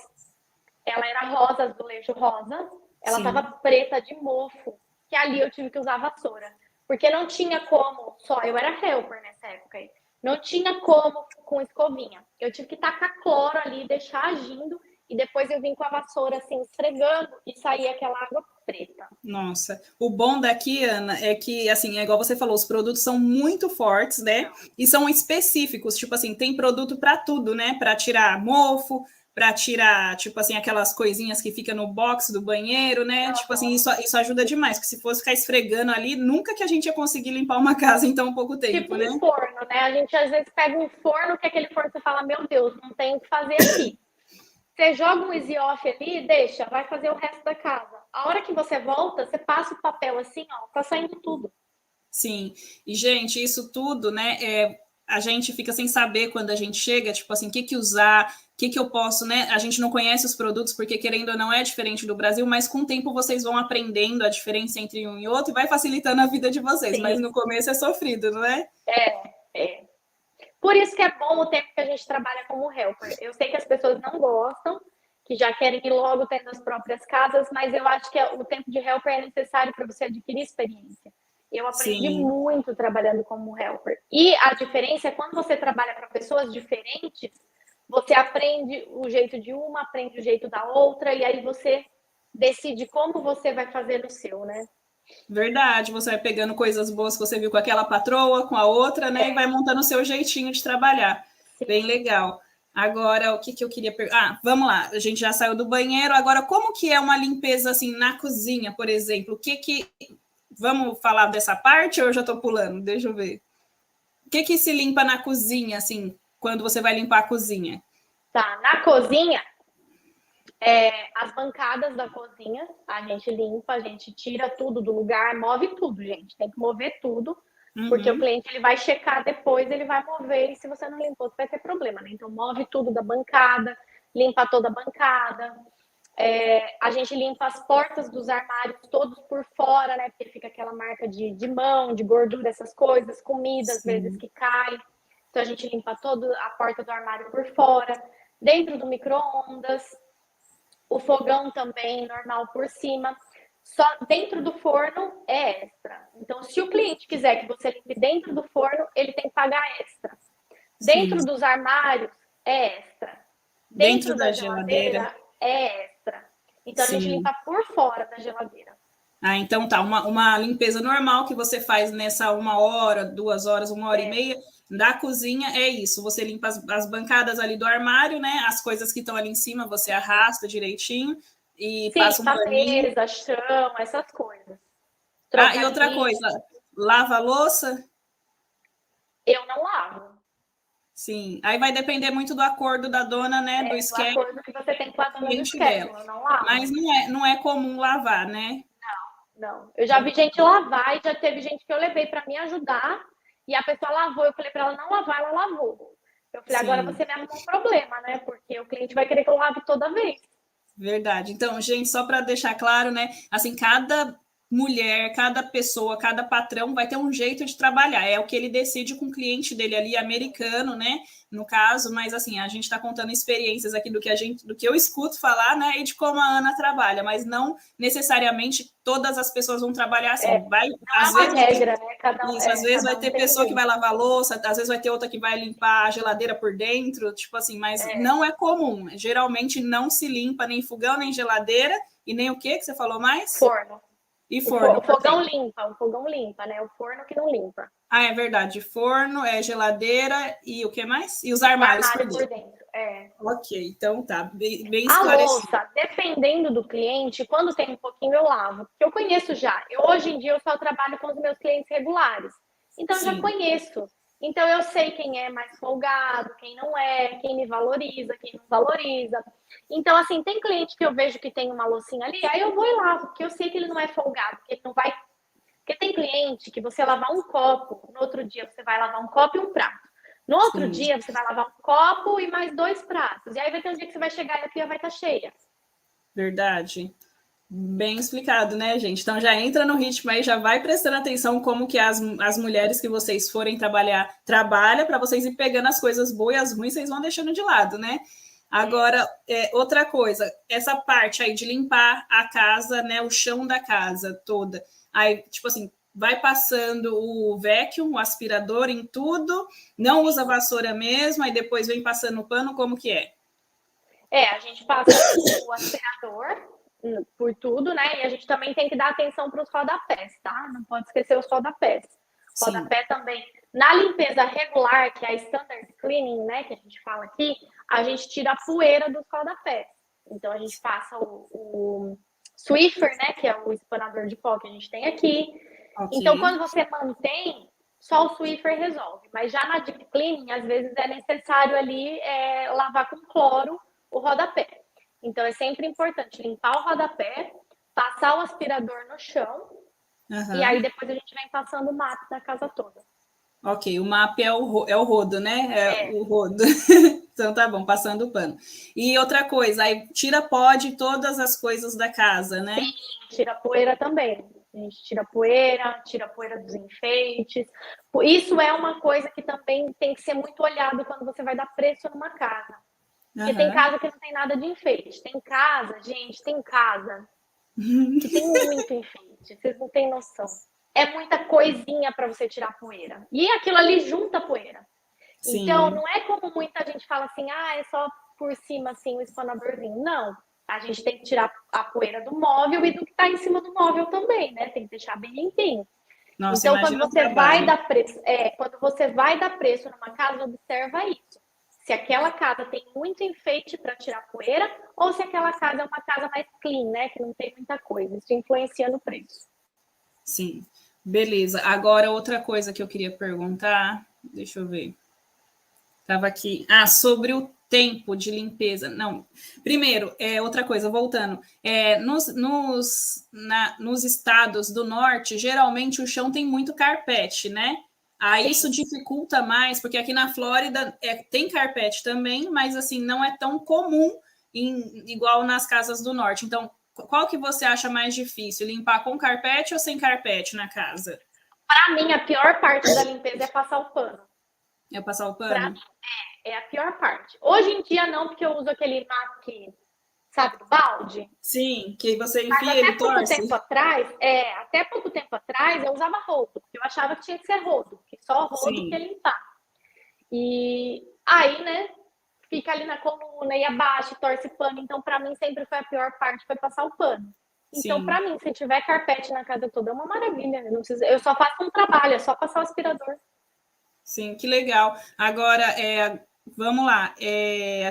ela era rosa, azulejo rosa, ela estava preta de mofo, que ali eu tive que usar vassoura. Porque não tinha como, só eu era helper nessa época aí, não tinha como com escovinha. Eu tive que tacar cloro ali, deixar agindo, e depois eu vim com a vassoura assim, esfregando, e saía aquela água preta. Nossa, o bom daqui, Ana, é que, assim, é igual você falou, os produtos são muito fortes, né? E são específicos, tipo assim, tem produto para tudo, né? Para tirar mofo, para tirar, tipo assim, aquelas coisinhas que fica no box do banheiro, né? Tipo assim, isso ajuda demais, porque se fosse ficar esfregando ali, nunca que a gente ia conseguir limpar uma casa em tão pouco tempo, Tipo né? um forno, né? A gente às vezes pega um forno, que é aquele forno você fala, meu Deus, não tem o que fazer aqui. Você joga um easy off ali e deixa, vai fazer o resto da casa. A hora que você volta, você passa o papel assim, ó, tá saindo tudo. Sim, e gente, isso tudo, né? A gente fica sem saber quando a gente chega, tipo assim, o que usar, o que eu posso, né? A gente não conhece os produtos, porque querendo ou não é diferente do Brasil, mas com o tempo vocês vão aprendendo a diferença entre um e outro e vai facilitando a vida de vocês, Sim. mas no começo é sofrido, não é? É. Por isso que é bom o tempo que a gente trabalha como helper. Eu sei que as pessoas não gostam, que já querem ir logo tendo as próprias casas, mas eu acho que o tempo de helper é necessário para você adquirir experiência. Eu aprendi Sim. muito trabalhando como helper. E a diferença é quando você trabalha para pessoas diferentes, você aprende o jeito de uma, aprende o jeito da outra, e aí você decide como você vai fazer o seu, né? Verdade, você vai pegando coisas boas que você viu com aquela patroa, com a outra, né? E vai montando o seu jeitinho de trabalhar. Bem Sim. legal. Agora, o que, que eu queria perguntar? Ah, vamos lá, a gente já saiu do banheiro. Agora, como que é uma limpeza assim na cozinha, por exemplo? O que que. Vamos falar dessa parte ou eu já estou pulando? Deixa eu ver. O que que se limpa na cozinha, assim, quando você vai limpar a cozinha? Tá, na cozinha, as bancadas da cozinha, a gente limpa, a gente tira tudo do lugar, move tudo, gente. Tem que mover tudo, porque o Uhum. cliente ele vai checar depois, ele vai mover, e se você não limpou, vai ter problema, né? Então, move tudo da bancada, limpa toda a bancada. A gente limpa as portas dos armários todos por fora, né? Porque fica aquela marca de mão, de gordura, essas coisas, comida, às vezes Sim. que cai. Então, a gente limpa toda a porta do armário por fora. Dentro do micro-ondas, o fogão também, normal por cima. Só dentro do forno é extra. Então, se o cliente quiser que você limpe dentro do forno, ele tem que pagar extra. Sim. Dentro dos armários é extra. Dentro Dentro da da geladeira? geladeira é extra. Então, a gente Sim. limpa por fora da geladeira. Ah, então tá, uma limpeza normal que você faz nessa 1 hora, 2 horas, 1 hora e meia da cozinha é isso. Você limpa as bancadas ali do armário, né? As coisas que estão ali em cima, você arrasta direitinho e Sim, passa um limpar paninho. mesa, chão, essas coisas. Ah, e Trocar outra lixo. coisa, lava a louça? Eu não lavo. Sim. Aí vai depender muito do acordo da dona, né? Do Do schedule acordo que você tem com a do dona do cliente dela. schedule, eu não lavo. Mas não é comum lavar, né? Não. Eu já vi gente lavar e já teve gente que eu levei para me ajudar e a pessoa lavou. Eu falei para ela não lavar, ela lavou. Eu falei, agora Sim. você me arrumou um problema, né? Porque o cliente vai querer que eu lave toda vez. Verdade. Então, gente, só para deixar claro, né? Assim, cada mulher, cada pessoa, cada patrão vai ter um jeito de trabalhar. É o que ele decide com o cliente dele ali, americano, né? No caso, mas assim, a gente está contando experiências aqui do que eu escuto falar, né? E de como a Ana trabalha, mas não necessariamente todas as pessoas vão trabalhar assim. Vai, Não é às uma vezes regra, né? isso, às vezes vai Cada um ter tem um pessoa que jeito. vai lavar louça, às vezes vai ter outra que vai limpar a geladeira por dentro, tipo assim, mas não é comum. Geralmente não se limpa nem fogão, nem geladeira, e nem o que você falou mais? Forno. E O forno, por quê? fogão limpa, né? O forno que não limpa. Ah, é verdade. Forno, geladeira e o que mais? E os O armários por armário por dentro. dentro. É. Ok, então tá, bem A esclarecido. louça, dependendo do cliente, quando tem um pouquinho eu lavo. Porque eu conheço já. Hoje em dia eu só trabalho com os meus clientes regulares. Então eu já Sim, conheço. Então eu sei quem é mais folgado, quem não é, quem me valoriza, quem não valoriza. Então, assim, tem cliente que eu vejo que tem uma loucinha ali, aí eu vou e lavo, porque eu sei que ele não é folgado, que ele não vai. Porque tem cliente que você lavar um copo, no outro dia você vai lavar um copo e um prato. No outro sim, dia você vai lavar um copo e mais 2 pratos. E aí vai ter um dia que você vai chegar e a pia vai estar cheia. verdade. Bem explicado, né, gente? Então já entra no ritmo aí, já vai prestando atenção como que as mulheres que vocês forem trabalhar, trabalha para vocês ir pegando as coisas boas e as ruins, vocês vão deixando de lado, né? Agora, outra coisa, essa parte aí de limpar a casa, né, o chão da casa toda. Aí, tipo assim, vai passando o vacuum, o aspirador em tudo, não usa vassoura mesmo, aí depois vem passando o pano, como que é? A gente passa o aspirador por tudo, né? E a gente também tem que dar atenção para os rodapés, tá? Não pode esquecer os rodapés. Sim. Rodapé também. Na limpeza regular, que é a standard cleaning, né? Que a gente fala aqui, a gente tira a poeira dos rodapés. Então a gente passa o Swiffer, né? Que é o espanador de pó que a gente tem aqui. Ok. Então, quando você mantém, só o Swiffer resolve. Mas já na deep cleaning, às vezes é necessário ali lavar com cloro o rodapé. Então, é sempre importante limpar o rodapé, passar o aspirador no chão, e aí Aham. depois a gente vem passando o mapa da casa toda. Ok, o MAP é o rodo, né? É É, o rodo. Então tá bom, passando o pano. E outra coisa, aí tira pó de todas as coisas da casa, né? Sim, tira poeira também. A gente tira a poeira dos enfeites. Isso é uma coisa que também tem que ser muito olhado quando você vai dar preço numa casa. Porque tem casa que não tem nada de enfeite. Tem casa, gente, tem casa que tem muito enfeite. Vocês não têm noção. É muita coisinha para você tirar poeira. E aquilo ali junta poeira. Sim. Então, não é como muita gente fala assim, é só por cima, assim, o espanadorzinho. Não. A gente tem que tirar a poeira do móvel e do que está em cima do móvel também, né? Tem que deixar bem limpinho. Nossa, então, quando você vai dar preço, quando você vai dar preço numa casa, observa isso. Se aquela casa tem muito enfeite para tirar poeira, ou se aquela casa é uma casa mais clean, né? Que não tem muita coisa. Isso influencia no preço. Sim, beleza. Agora, outra coisa que eu queria perguntar, deixa eu ver. Estava aqui. Sobre o tempo de limpeza. Não, primeiro, outra coisa, voltando. Nos estados do norte, geralmente o chão tem muito carpete, né? Aí isso dificulta mais, porque aqui na Flórida tem carpete também, mas assim, não é tão comum igual nas casas do norte. Então, qual que você acha mais difícil? Limpar com carpete ou sem carpete na casa? Para mim, a pior parte da limpeza é passar o pano. É passar o pano? Pra mim, é a pior parte. Hoje em dia não, porque eu uso aquele MAC, sabe, do balde. Sim, que você enfia e torce. Até pouco tempo atrás eu usava rodo, porque eu achava que tinha que ser rodo, que só rodo que ia limpar. E aí, né, fica ali na coluna e abaixa, torce pano. Então, para mim, sempre foi a pior parte, foi passar o pano. Então, para mim, se tiver carpete na casa toda, é uma maravilha. Eu só faço um trabalho, é só passar o aspirador. Sim, que legal. Agora, vamos lá.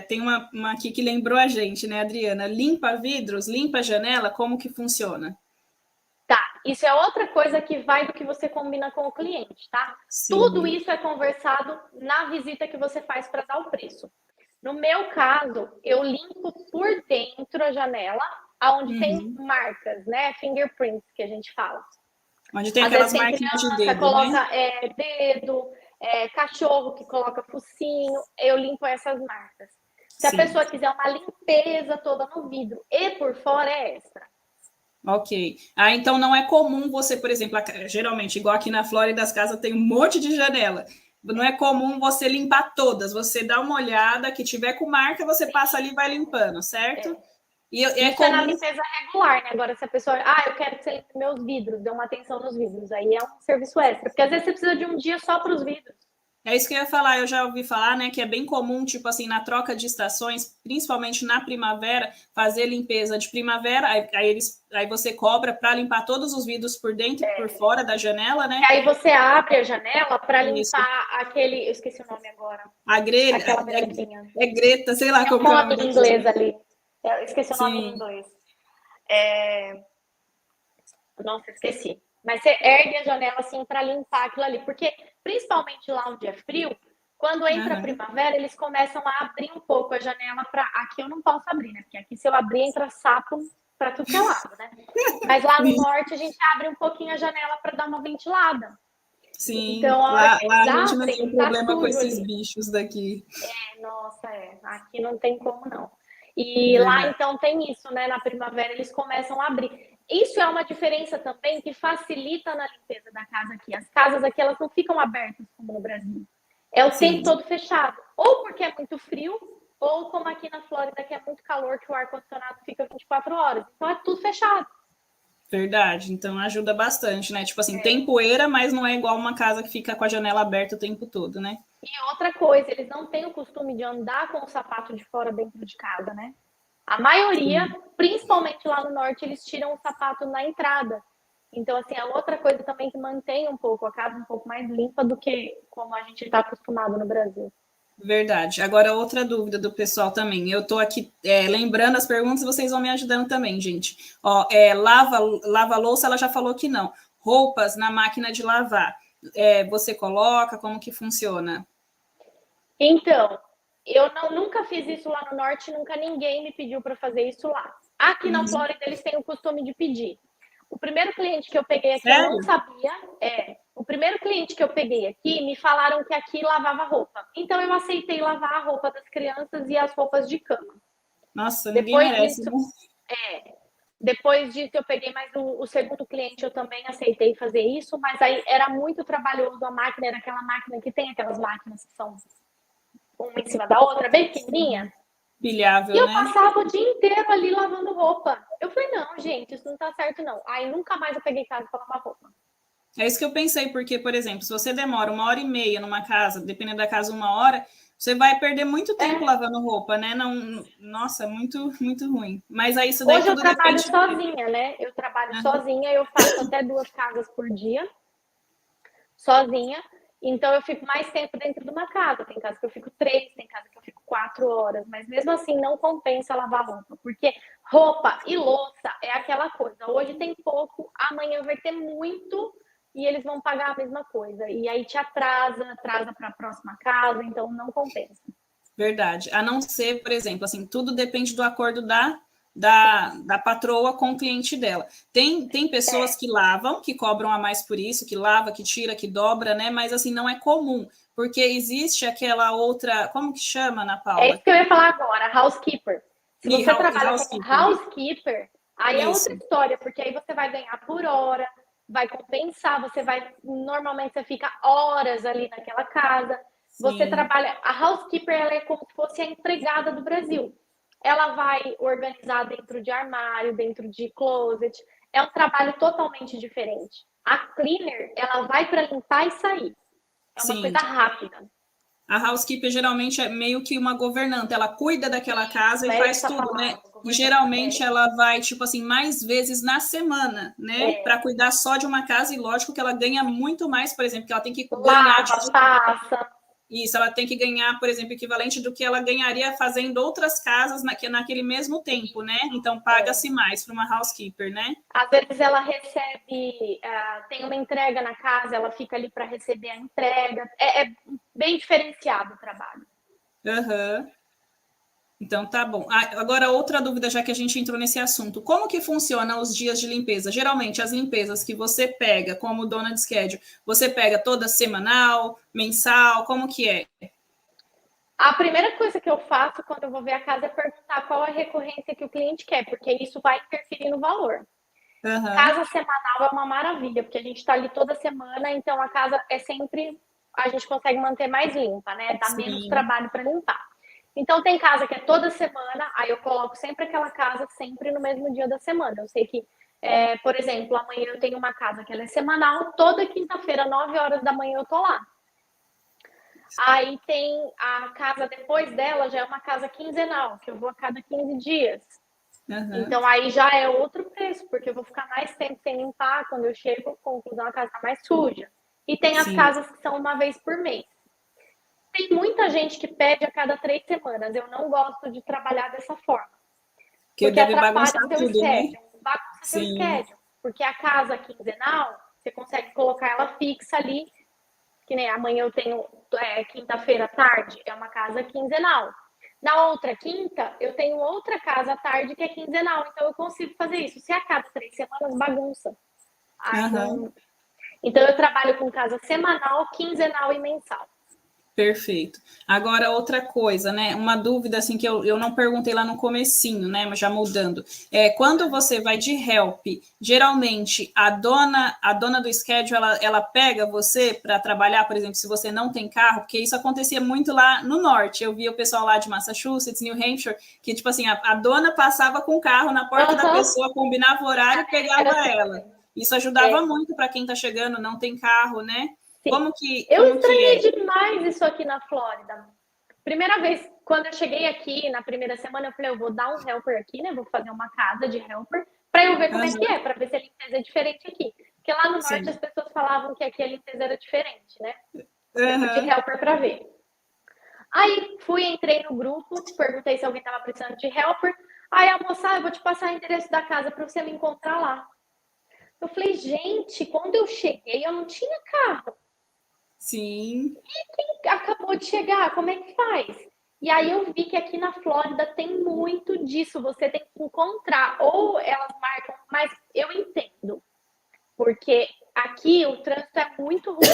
Tem uma aqui que lembrou a gente, né, Adriana? Limpa vidros, limpa janela, como que funciona? Tá, isso é outra coisa que vai do que você combina com o cliente, tá? Sim. Tudo isso é conversado na visita que você faz para dar o preço. No meu caso, eu limpo por dentro a janela, onde tem marcas, né? Fingerprints, que a gente fala. Onde tem aquelas marquinhas de dedo, coloca, né? dedo, cachorro que coloca focinho, eu limpo essas marcas. Se a pessoa quiser uma limpeza toda no vidro e por fora, é extra. Ok. Então não é comum você, por exemplo, geralmente, igual aqui na Flórida, as casas tem um monte de janela. Não é comum você limpar todas. Você dá uma olhada, que tiver com marca, você passa ali e vai limpando, certo? Isso é na limpeza regular, né? Agora, se a pessoa, eu quero que você limpe meus vidros, dê uma atenção nos vidros, aí é um serviço extra, porque às vezes você precisa de um dia só para os vidros. É isso que eu ia falar, eu já ouvi falar, né, que é bem comum, tipo assim, na troca de estações, principalmente na primavera, fazer limpeza de primavera, aí você cobra para limpar todos os vidros por dentro e por fora da janela, né? E aí você abre a janela para limpar aquele, eu esqueci o nome agora. A grelha, aquela grelhinha. Greta, sei lá como é o nome em inglês ali. Eu esqueci o nome em inglês. Nossa, esqueci. Mas você ergue a janela assim para limpar aquilo ali, porque principalmente lá onde é frio, quando entra a primavera, eles começam a abrir um pouco a janela para. Aqui eu não posso abrir, né? Porque aqui se eu abrir entra sapo para tudo que é lado, né? Mas lá no norte a gente abre um pouquinho a janela para dar uma ventilada. Sim, então, lá a gente não tem problema com esses ali. bichos daqui. Nossa, aqui não tem como não. E lá então tem isso, né? Na primavera eles começam a abrir. Isso é uma diferença também que facilita na limpeza da casa aqui. As casas aqui elas não ficam abertas como no Brasil. É o tempo todo fechado. Ou porque é muito frio, ou como aqui na Flórida que é muito calor, que o ar-condicionado fica 24 horas. Então é tudo fechado. Verdade, então ajuda bastante, né? Tipo assim, tem poeira, mas não é igual uma casa que fica com a janela aberta o tempo todo, né? E outra coisa, eles não têm o costume de andar com o sapato de fora dentro de casa, né? A maioria, principalmente lá no norte, eles tiram o sapato na entrada. Então, assim, é outra coisa também que mantém um pouco a casa um pouco mais limpa do que como a gente está acostumado no Brasil. Verdade. Agora, outra dúvida do pessoal também. Eu estou aqui lembrando as perguntas e vocês vão me ajudando também, gente. Lava louça, ela já falou que não. Roupas na máquina de lavar. Você coloca, como que funciona? Então, eu nunca fiz isso lá no norte, nunca ninguém me pediu para fazer isso lá. Aqui na Flórida eles têm o costume de pedir. O primeiro cliente que eu peguei aqui, Sério? eu não sabia. O primeiro cliente que eu peguei aqui, me falaram que aqui lavava roupa. Então eu aceitei lavar a roupa das crianças e as roupas de cama. Nossa, ninguém Depois merece, disso, né? depois disso eu peguei mais o segundo cliente, eu também aceitei fazer isso, mas aí era muito trabalhoso, a máquina era aquela máquina que tem aquelas máquinas que são uma em cima da outra, bem pequenininha. E Pilhável, eu né? passava o dia inteiro ali lavando roupa. Eu falei, não, gente, isso não tá certo, não. Aí nunca mais eu peguei casa para lavar roupa. É isso que eu pensei, porque, por exemplo, se você demora 1h30 numa casa, dependendo da casa, 1 hora, você vai perder muito tempo lavando roupa, né? Não, nossa, é muito, muito ruim. Mas aí isso daí Hoje eu tudo trabalho depende. sozinha, né? Eu trabalho Uhum. sozinha, eu faço até 2 casas por dia, sozinha. Então eu fico mais tempo dentro de uma casa. Tem casa que eu fico 3, tem casa que eu fico 4 horas. Mas mesmo assim não compensa lavar roupa, porque roupa e louça é aquela coisa. Hoje tem pouco, amanhã vai ter muito e eles vão pagar a mesma coisa. E aí te atrasa para a próxima casa, então não compensa. Verdade. A não ser, por exemplo, assim, tudo depende do acordo da patroa com o cliente dela. Tem pessoas É, que lavam, que cobram a mais por isso, que lava, que tira, que dobra, né? Mas assim, não é comum, porque existe aquela outra, como que chama, Ana é Paula? isso que eu ia falar agora, housekeeper. Se E você trabalha como housekeeper. housekeeper, aí é outra Isso. história, porque aí você vai ganhar por hora, vai compensar, você vai. Normalmente você fica horas ali naquela casa. Você Sim, trabalha. A housekeeper ela é como se fosse a empregada do Brasil. Ela vai organizar dentro de armário, dentro de closet. É um trabalho totalmente diferente. A cleaner, ela vai para limpar e sair. É uma sim. coisa rápida. A housekeeper geralmente é meio que uma governanta, ela cuida daquela casa Isso, e é faz essa tudo, né? palavra, E governanta. geralmente ela vai, tipo assim, mais vezes na semana, né? Para cuidar só de uma casa, e lógico que ela ganha muito mais, por exemplo, que ela tem que ganhar de Lava, passa. isso, ela tem que ganhar, por exemplo, equivalente do que ela ganharia fazendo outras casas naquele mesmo tempo, né? Então paga-se mais para uma housekeeper, né? Às vezes ela recebe, tem uma entrega na casa, ela fica ali para receber a entrega. É bem diferenciado o trabalho. Aham. Uhum. Então tá bom. Ah, agora outra dúvida, já que a gente entrou nesse assunto. Como que funciona os dias de limpeza? Geralmente as limpezas que você pega como dona de schedule, você pega toda semanal, mensal, como que é? A primeira coisa que eu faço quando eu vou ver a casa é perguntar qual a recorrência que o cliente quer, porque isso vai interferir no valor. Aham. Casa semanal é uma maravilha, porque a gente está ali toda semana, então a casa é sempre, a gente consegue manter mais limpa, né? Dá menos Sim, trabalho para limpar. Então tem casa que é toda semana, aí eu coloco sempre aquela casa sempre no mesmo dia da semana. Eu sei que, por exemplo, amanhã eu tenho uma casa que ela é semanal, toda quinta-feira, 9 horas da manhã eu tô lá. Aí tem a casa depois dela, já é uma casa quinzenal, que eu vou a cada 15 dias. aham. Então aí já é outro preço, porque eu vou ficar mais tempo sem limpar, quando eu chego, conclusão, a casa está mais suja. E tem as Sim. casas que são uma vez por mês. Tem muita gente que pede a cada 3 semanas. Eu não gosto de trabalhar dessa forma, Que porque deve atrapalha bagunçar o seu tudo, né? schedule, bagunça seu Sim, schedule. Porque a casa quinzenal, você consegue colocar ela fixa ali, que nem amanhã eu tenho quinta-feira à tarde, é uma casa quinzenal. Na outra quinta, eu tenho outra casa à tarde que é quinzenal, então eu consigo fazer isso. Se a cada 3 semanas, bagunça. Aí aham. não... Então eu trabalho com casa semanal, quinzenal e mensal. Perfeito. Agora, outra coisa, né? Uma dúvida assim que eu não perguntei lá no comecinho, né? Mas já mudando. Quando você vai de help, geralmente a dona do schedule ela pega você para trabalhar, por exemplo, se você não tem carro, porque isso acontecia muito lá no norte. Eu via o pessoal lá de Massachusetts, New Hampshire, que tipo assim, a dona passava com o carro na porta da Aham, pessoa, combinava o horário e era pegava assim ela. também. Isso ajudava É, muito para quem está chegando, não tem carro, né? sim. Eu Como que estranhei é? demais isso aqui na Flórida. Primeira vez, quando eu cheguei aqui, na primeira semana, eu falei, eu vou dar um helper aqui, né? Vou fazer uma casa de helper para eu ver como é que Uhum, é, para ver se a limpeza é diferente aqui. Porque lá no norte sim. as pessoas falavam que aqui a limpeza era diferente, né? Eu fui de Uhum. helper para ver. Aí fui, entrei no grupo, perguntei se alguém estava precisando de helper. Aí a moça, eu vou te passar o endereço da casa para você me encontrar lá. Eu falei, gente, quando eu cheguei, eu não tinha carro. Sim. Acabou de chegar, como é que faz? E aí eu vi que aqui na Flórida tem muito disso, você tem que encontrar, ou elas marcam, mas eu entendo. porque aqui o trânsito é muito ruim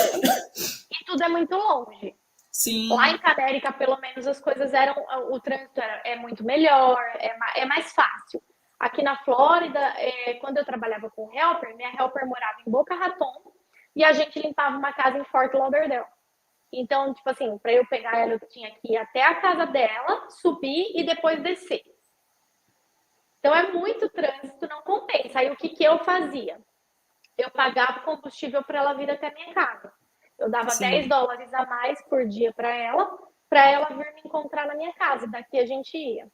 e tudo é muito longe. Sim. Lá em Canérica, pelo menos, as coisas eram. O trânsito é muito melhor, é mais fácil. Aqui na Flórida, quando eu trabalhava com helper, minha helper morava em Boca Raton e a gente limpava uma casa em Fort Lauderdale. Então, tipo assim, para eu pegar ela, eu tinha que ir até a casa dela, subir e depois descer. Então, é muito trânsito, não compensa. Aí, o que eu fazia? Eu pagava combustível para ela vir até a minha casa. Eu dava Sim. $10 a mais por dia para ela vir me encontrar na minha casa. Daqui a gente ia.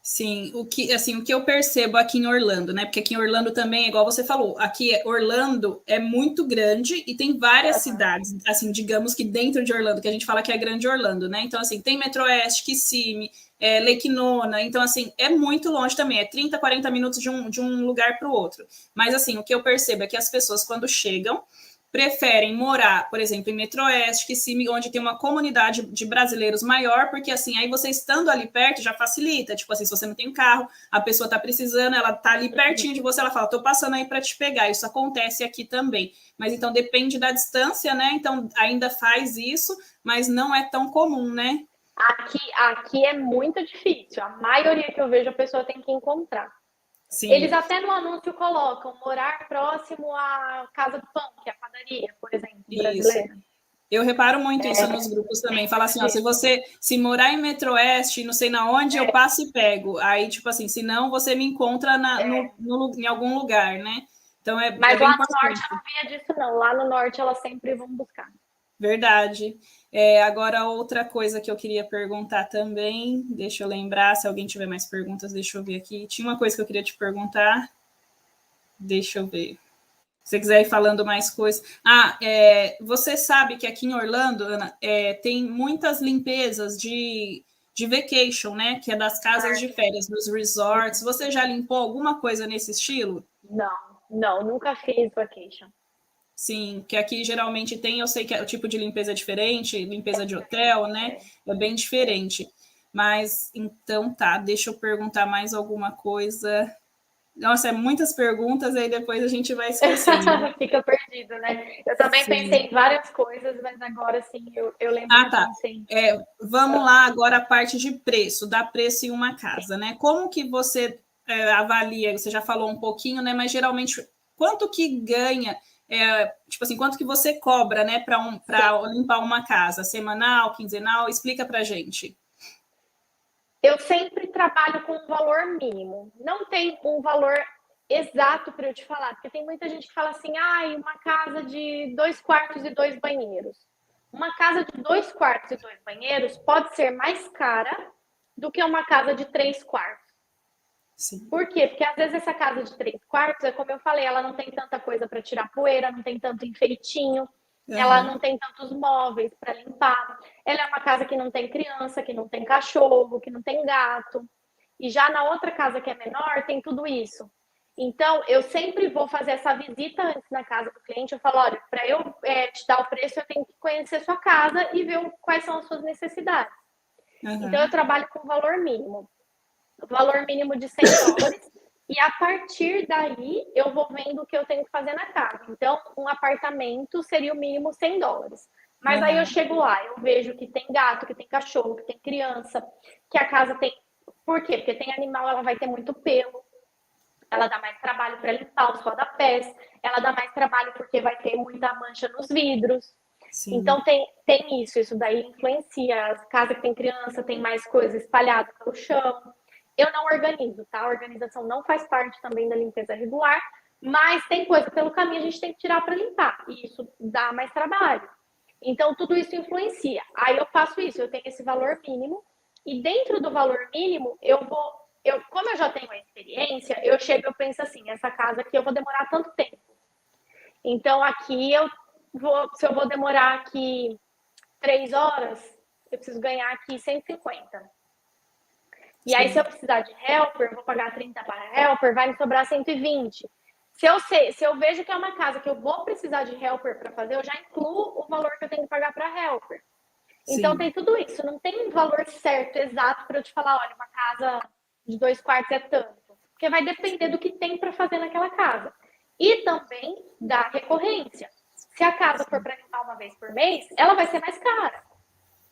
Sim, o que eu percebo aqui em Orlando, né? Porque aqui em Orlando também, igual você falou, aqui Orlando é muito grande e tem várias cidades, assim, digamos que dentro de Orlando, que a gente fala que é grande Orlando, né? Então, assim, tem Metroeste, Kissimmee, Lake Nona, então, assim, é muito longe também, é 30, 40 minutos de um lugar para o outro. Mas, assim, o que eu percebo é que as pessoas, quando chegam, preferem morar, por exemplo, em Metroeste, Kissimmee, onde tem uma comunidade de brasileiros maior, porque assim, aí você estando ali perto já facilita, tipo assim, se você não tem carro, a pessoa tá precisando, ela tá ali pertinho de você, ela fala, tô passando aí para te pegar, isso acontece aqui também, mas então depende da distância, né, então ainda faz isso, mas não é tão comum, né? Aqui é muito difícil, a maioria que eu vejo a pessoa tem que encontrar. Sim. Eles até no anúncio colocam morar próximo à Casa do Pão, que é a padaria, por exemplo, brasileira. Isso. Eu reparo muito isso nos grupos também. Fala assim, ó, se morar em Metroeste, não sei na onde, eu passo e pego. Aí, tipo assim, se não, você me encontra em algum lugar, né? Então Mas bem lá importante. no norte eu não via disso, não. Lá no norte elas sempre vão buscar. Verdade. Agora, outra coisa que eu queria perguntar também, deixa eu lembrar, se alguém tiver mais perguntas, deixa eu ver aqui. Tinha uma coisa que eu queria te perguntar. Deixa eu ver. Se você quiser ir falando mais coisas. Você sabe que aqui em Orlando, Ana, tem muitas limpezas de vacation, né? Que é das casas de férias, dos resorts. Você já limpou alguma coisa nesse estilo? Não, nunca fiz vacation. Sim, que aqui geralmente tem, eu sei que o tipo de limpeza é diferente, limpeza de hotel, né? É bem diferente. Mas então tá, deixa eu perguntar mais alguma coisa. Nossa, muitas perguntas, aí depois a gente vai esquecendo. Fica perdido, né? Eu também pensei em várias coisas, mas agora sim eu lembro que tá. pensei. Vamos lá agora a parte de preço, dá preço em uma casa, né? Como que você avalia? Você já falou um pouquinho, né? Mas geralmente, quanto que ganha? Tipo assim, quanto que você cobra, né, para limpar uma casa? Semanal, quinzenal? Explica pra gente. Eu sempre trabalho com um valor mínimo. Não tem um valor exato para eu te falar, porque tem muita gente que fala assim, uma casa de 2 quartos e 2 banheiros. Uma casa de 2 quartos e 2 banheiros pode ser mais cara do que uma casa de 3 quartos. Sim. Por quê? Porque às vezes essa casa de 3 quartos, é como eu falei, ela não tem tanta coisa para tirar poeira, não tem tanto enfeitinho, ela não tem tantos móveis para limpar. Ela é uma casa que não tem criança, que não tem cachorro, que não tem gato. E já na outra casa que é menor, tem tudo isso. Então, eu sempre vou fazer essa visita antes na casa do cliente. Eu falo, olha, para eu te dar o preço, eu tenho que conhecer sua casa e ver quais são as suas necessidades. Então, eu trabalho com valor mínimo. Valor mínimo de $100. E a partir daí, eu vou vendo o que eu tenho que fazer na casa. Então, um apartamento seria o mínimo $100. Mas aí eu chego lá, eu vejo que tem gato, que tem cachorro, que tem criança, que a casa tem... Por quê? Porque tem animal, ela vai ter muito pelo. Ela dá mais trabalho para limpar os rodapés. Ela dá mais trabalho porque vai ter muita mancha nos vidros. Sim. Então, tem isso daí influencia. As casas que tem criança, tem mais coisa espalhada pelo chão. Eu não organizo, tá? A organização não faz parte também da limpeza regular, mas tem coisa pelo caminho a gente tem que tirar para limpar, e isso dá mais trabalho. Então, tudo isso influencia. Aí eu faço isso, eu tenho esse valor mínimo, e dentro do valor mínimo, como eu já tenho a experiência, eu chego e penso assim, essa casa aqui eu vou demorar tanto tempo. Então, aqui se eu vou demorar aqui 3 horas, eu preciso ganhar aqui 150. E aí, se eu precisar de helper, eu vou pagar 30 para helper, vai me sobrar 120. Se eu vejo que é uma casa que eu vou precisar de helper para fazer, eu já incluo o valor que eu tenho que pagar para helper. Então, tem tudo isso. Não tem um valor certo, exato, para eu te falar, olha, uma casa de 2 quartos é tanto. Porque vai depender do que tem para fazer naquela casa. e também da recorrência. Se a casa for para limpar uma vez por mês, ela vai ser mais cara.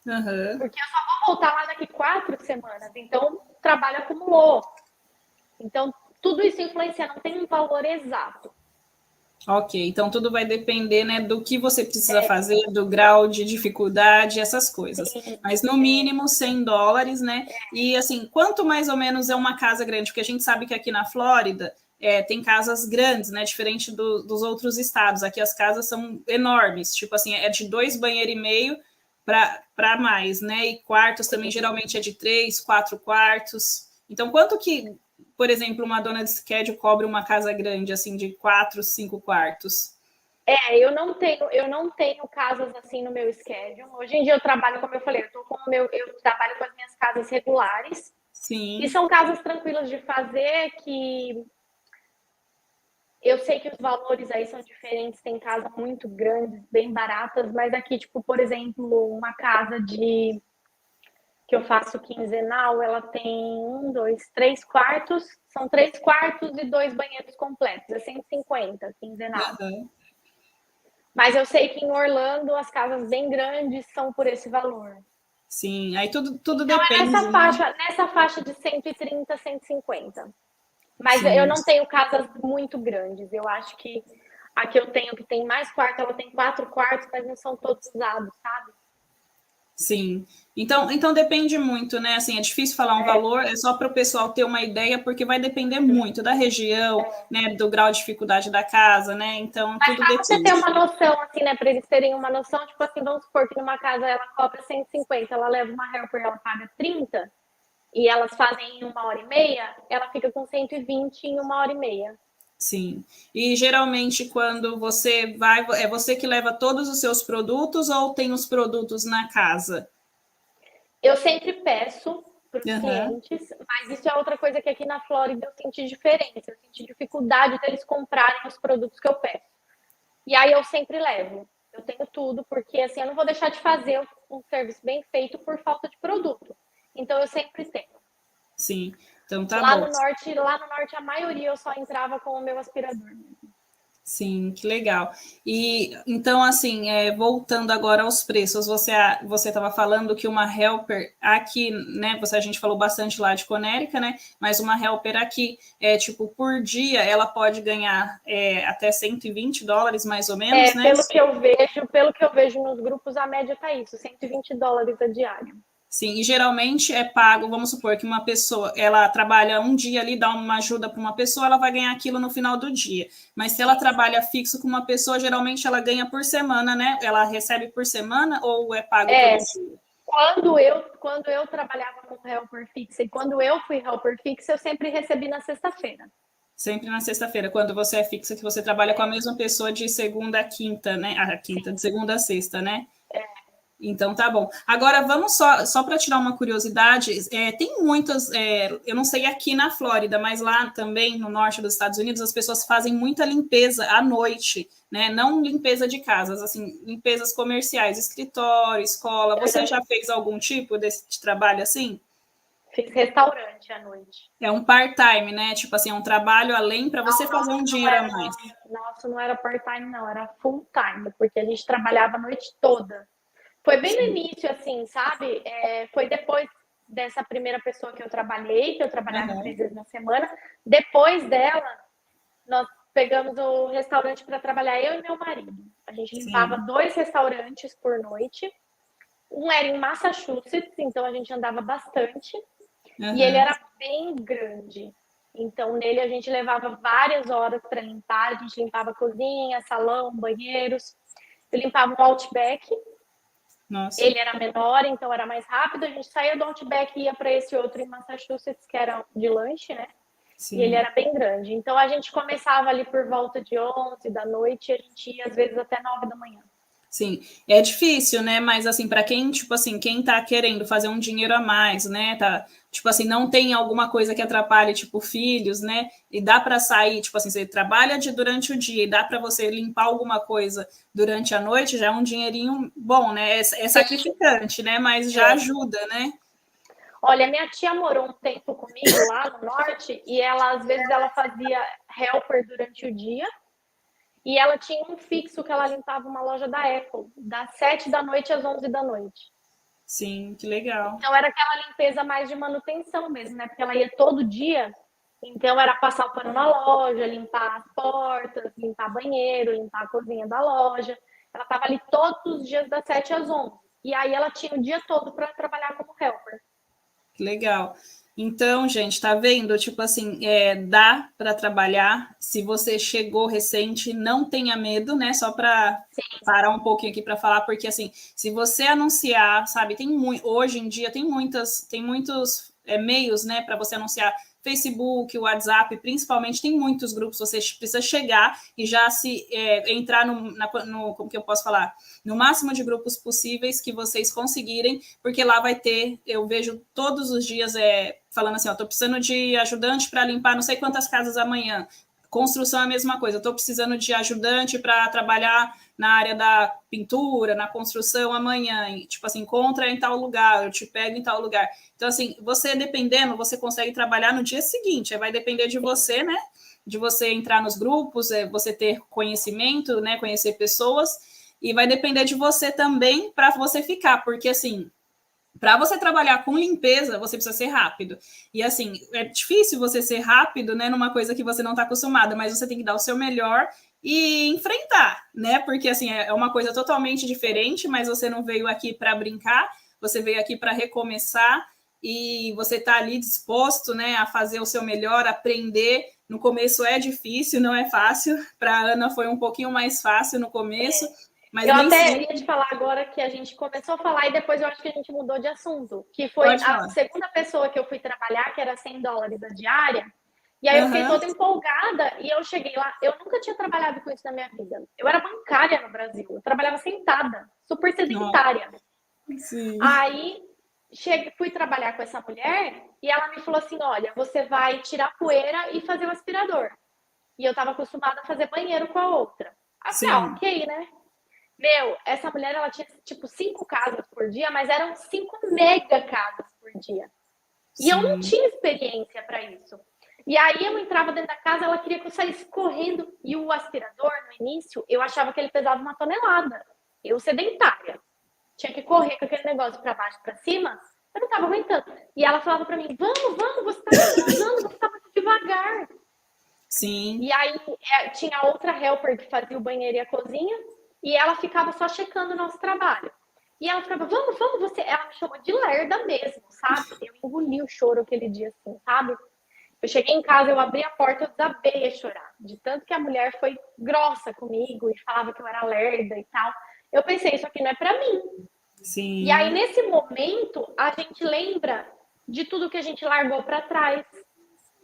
Uhum. Porque eu só vou voltar lá daqui 4 semanas. Então, o trabalho acumulou. Então, tudo isso influencia, não tem um valor exato. Ok, então tudo vai depender, né, do que você precisa fazer, do grau de dificuldade, essas coisas. Sim, Mas no mínimo US$ 100, né? E assim, quanto mais ou menos é uma casa grande? Porque a gente sabe que aqui na Flórida tem casas grandes, né? Diferente dos outros estados. Aqui as casas são enormes, tipo assim, é de 2,5 banheiros para mais, né? E quartos também geralmente é de 3, 4 quartos. Então, quanto que, por exemplo, uma dona de schedule cobre uma casa grande, assim, de 4, 5 quartos? eu não tenho casas assim no meu schedule. Hoje em dia eu trabalho, como eu falei, eu trabalho com as minhas casas regulares. E Sim. são casas tranquilas de fazer, que eu sei que os valores aí são diferentes, tem casas muito grandes, bem baratas, mas aqui, tipo, por exemplo, uma casa de que eu faço quinzenal, ela tem 1, 2, 3 quartos, são 3 quartos e 2 banheiros completos, é 150 quinzenal. Uhum. Mas eu sei que em Orlando as casas bem grandes são por esse valor. Sim, aí tudo Então é depende, né? nessa faixa de 130, 150. Mas eu Sim, não tenho casas muito grandes. Eu acho que a que eu tenho, que tem mais quarto, ela tem 4 quartos, mas não são todos usados, sabe? sim. Então depende muito, né? Assim, é difícil falar um valor, é só para o pessoal ter uma ideia, porque vai depender muito da região, né? Do grau de dificuldade da casa, né? Então, Mas tudo para você ter depende. uma noção, assim, né? Para eles terem uma noção, tipo assim, vamos supor que numa casa ela cobra 150, ela leva uma helper, ela paga 30, e elas fazem em 1 hora e meia, ela fica com 120 em 1 hora e meia. Sim. E geralmente quando você vai, é você que leva todos os seus produtos ou tem os produtos na casa? Eu sempre peço para os Aham. clientes, mas isso é outra coisa que aqui na Flórida eu senti diferença, eu senti dificuldade deles comprarem os produtos que eu peço. E aí eu sempre levo. Eu tenho tudo, porque assim, eu não vou deixar de fazer um serviço bem feito por falta de produto. Então eu sempre tenho. Sim. Então tá bom. Lá no norte a maioria eu só entrava com o meu aspirador. Sim, que legal. E então, assim, voltando agora aos preços, você estava falando que uma helper aqui, né? A gente falou bastante lá de Conérica, né? Mas uma helper aqui, tipo, por dia, ela pode ganhar até US$ 120, mais ou menos, né? Pelo que eu vejo nos grupos, a média tá isso, US$ 120 a diária. Sim, e geralmente é pago, vamos supor que uma pessoa, ela trabalha um dia ali, dá uma ajuda para uma pessoa, ela vai ganhar aquilo no final do dia. Mas se ela trabalha fixo com uma pessoa, geralmente ela ganha por semana, né? Ela recebe por semana ou é pago todo É, dia? quando eu trabalhava com helper fixa e quando eu fui helper fixa, eu sempre recebi na sexta-feira. Sempre na sexta-feira, quando você é fixa, que você trabalha com a mesma pessoa de segunda a quinta, né? A quinta, de segunda a sexta, né? Então tá bom. Agora vamos só para tirar uma curiosidade, tem muitas, eu não sei aqui na Flórida, mas lá também no norte dos Estados Unidos as pessoas fazem muita limpeza à noite, né? Não limpeza de casas, assim, limpezas comerciais, escritório, escola. Você já fez algum tipo de trabalho assim? Fiz restaurante à noite. É um part-time, né? Tipo assim, é um trabalho além para você fazer um dinheiro a mais. Não era part-time, não, era full-time, porque a gente trabalhava a noite toda. Foi bem no início, assim, sabe? Foi depois dessa primeira pessoa que eu trabalhava Uhum. 3 vezes na semana. Depois dela, nós pegamos o restaurante para trabalhar, eu e meu marido. A gente limpava Sim. 2 restaurantes por noite. Um era em Massachusetts, então a gente andava bastante. E ele Uhum. era bem grande. Então, nele a gente levava várias horas para limpar. A gente limpava cozinha, salão, banheiros. Eu limpava o Outback. Nossa. Ele era menor, então era mais rápido. A gente saía do Outback e ia para esse outro em Massachusetts, que era de lanche, né? E ele Sim. era bem grande. Então, a gente começava ali por volta de 11 da noite e a gente ia, às vezes, até 9 da manhã. Sim, é difícil, né? Mas assim, para quem, tipo assim, quem tá querendo fazer um dinheiro a mais, né? Tá, tipo assim, não tem alguma coisa que atrapalhe, tipo, filhos, né? E dá para sair, tipo assim, você trabalha durante o dia e dá para você limpar alguma coisa durante a noite, já é um dinheirinho bom, né? É sacrificante, né? Mas já É. ajuda, né? Olha, minha tia morou um tempo comigo lá no norte e ela, às vezes, ela fazia helper durante o dia E ela tinha um fixo que ela limpava uma loja da Apple, das 7 da noite às 11 da noite. Sim, que legal. Então era aquela limpeza mais de manutenção mesmo, né? Porque ela ia todo dia, então era passar o pano na loja, limpar as portas, limpar banheiro, limpar a cozinha da loja. Ela estava ali todos os dias das 7 às 11. E aí ela tinha o dia todo para trabalhar como helper. Que legal. Então, gente, tá vendo? Tipo assim, dá para trabalhar. Se você chegou recente, não tenha medo, né? Só para parar um pouquinho aqui para falar, porque assim, se você anunciar, sabe, hoje em dia tem muitos meios, né, para você anunciar. Facebook, WhatsApp, principalmente, tem muitos grupos, você precisa chegar e já se entrar no, como que eu posso falar? No máximo de grupos possíveis que vocês conseguirem, porque lá vai ter, eu vejo todos os dias falando assim, ó, tô precisando de ajudante para limpar não sei quantas casas amanhã. Construção é a mesma coisa, estou precisando de ajudante para trabalhar na área da pintura, na construção amanhã, e, tipo assim, encontra em tal lugar, eu te pego em tal lugar. Então, assim, você dependendo, você consegue trabalhar no dia seguinte, aí vai depender de você, né? De você entrar nos grupos, você ter conhecimento, né? Conhecer pessoas, e vai depender de você também para você ficar, porque assim, para você trabalhar com limpeza, você precisa ser rápido. E assim, é difícil você ser rápido, né, numa coisa que você não está acostumada, mas você tem que dar o seu melhor e enfrentar, né? Porque assim, é uma coisa totalmente diferente, mas você não veio aqui para brincar, você veio aqui para recomeçar e você está ali disposto, né, a fazer o seu melhor, aprender. No começo é difícil, não é fácil. Para a Ana foi um pouquinho mais fácil no começo, mas eu nem até sempre. ia te falar agora que a gente começou a falar e depois eu acho que a gente mudou de assunto, que foi Pode a falar. segunda pessoa que eu fui trabalhar, que era $100 a diária, e aí eu fiquei Uhum. toda empolgada e eu cheguei lá, eu nunca tinha trabalhado com isso na minha vida. Eu era bancária no Brasil, eu trabalhava sentada, super sedentária. Sim. Aí fui trabalhar com essa mulher e ela me falou assim: olha, você vai tirar poeira e fazer o aspirador. E eu estava acostumada a fazer banheiro com a outra. Aí eu falei, Sim. ok, né? Meu, essa mulher, ela tinha, tipo, 5 casas por dia, mas eram 5 mega casas por dia. E eu não Sim. tinha experiência para isso. E aí eu entrava dentro da casa, ela queria que eu saísse correndo. E o aspirador, no início, eu achava que ele pesava 1 tonelada. Eu, sedentária, tinha que correr com aquele negócio para baixo, para cima. Eu não estava aguentando. E ela falava para mim, vamos, você está precisando, você está muito devagar. Sim. E aí tinha outra helper que fazia o banheiro e a cozinha, e ela ficava só checando o nosso trabalho. E ela ficava, vamos, você. Ela me chamou de lerda mesmo, sabe? Eu engoli o choro aquele dia, assim, sabe? Eu cheguei em casa, eu abri a porta, eu desabei a chorar. De tanto que a mulher foi grossa comigo e falava que eu era lerda e tal. Eu pensei, isso aqui não é pra mim. E aí, Sim. nesse momento, a gente lembra de tudo que a gente largou para trás.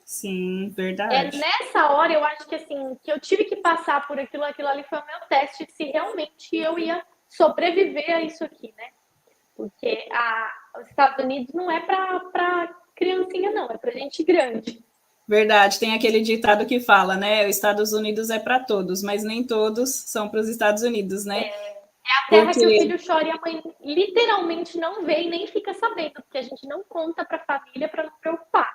Sim, É verdade. nessa hora, eu acho que assim, que eu tive que passar por aquilo ali foi o meu teste se realmente eu ia sobreviver a isso aqui, né? Porque os Estados Unidos não é para criancinha, não, é para gente grande. Verdade. Tem aquele ditado que fala, né? Os Estados Unidos é para todos, mas nem todos são para os Estados Unidos, né? É a terra que o Porque, filho chora e a mãe literalmente não vê e nem fica sabendo, porque a gente não conta para a família para não preocupar.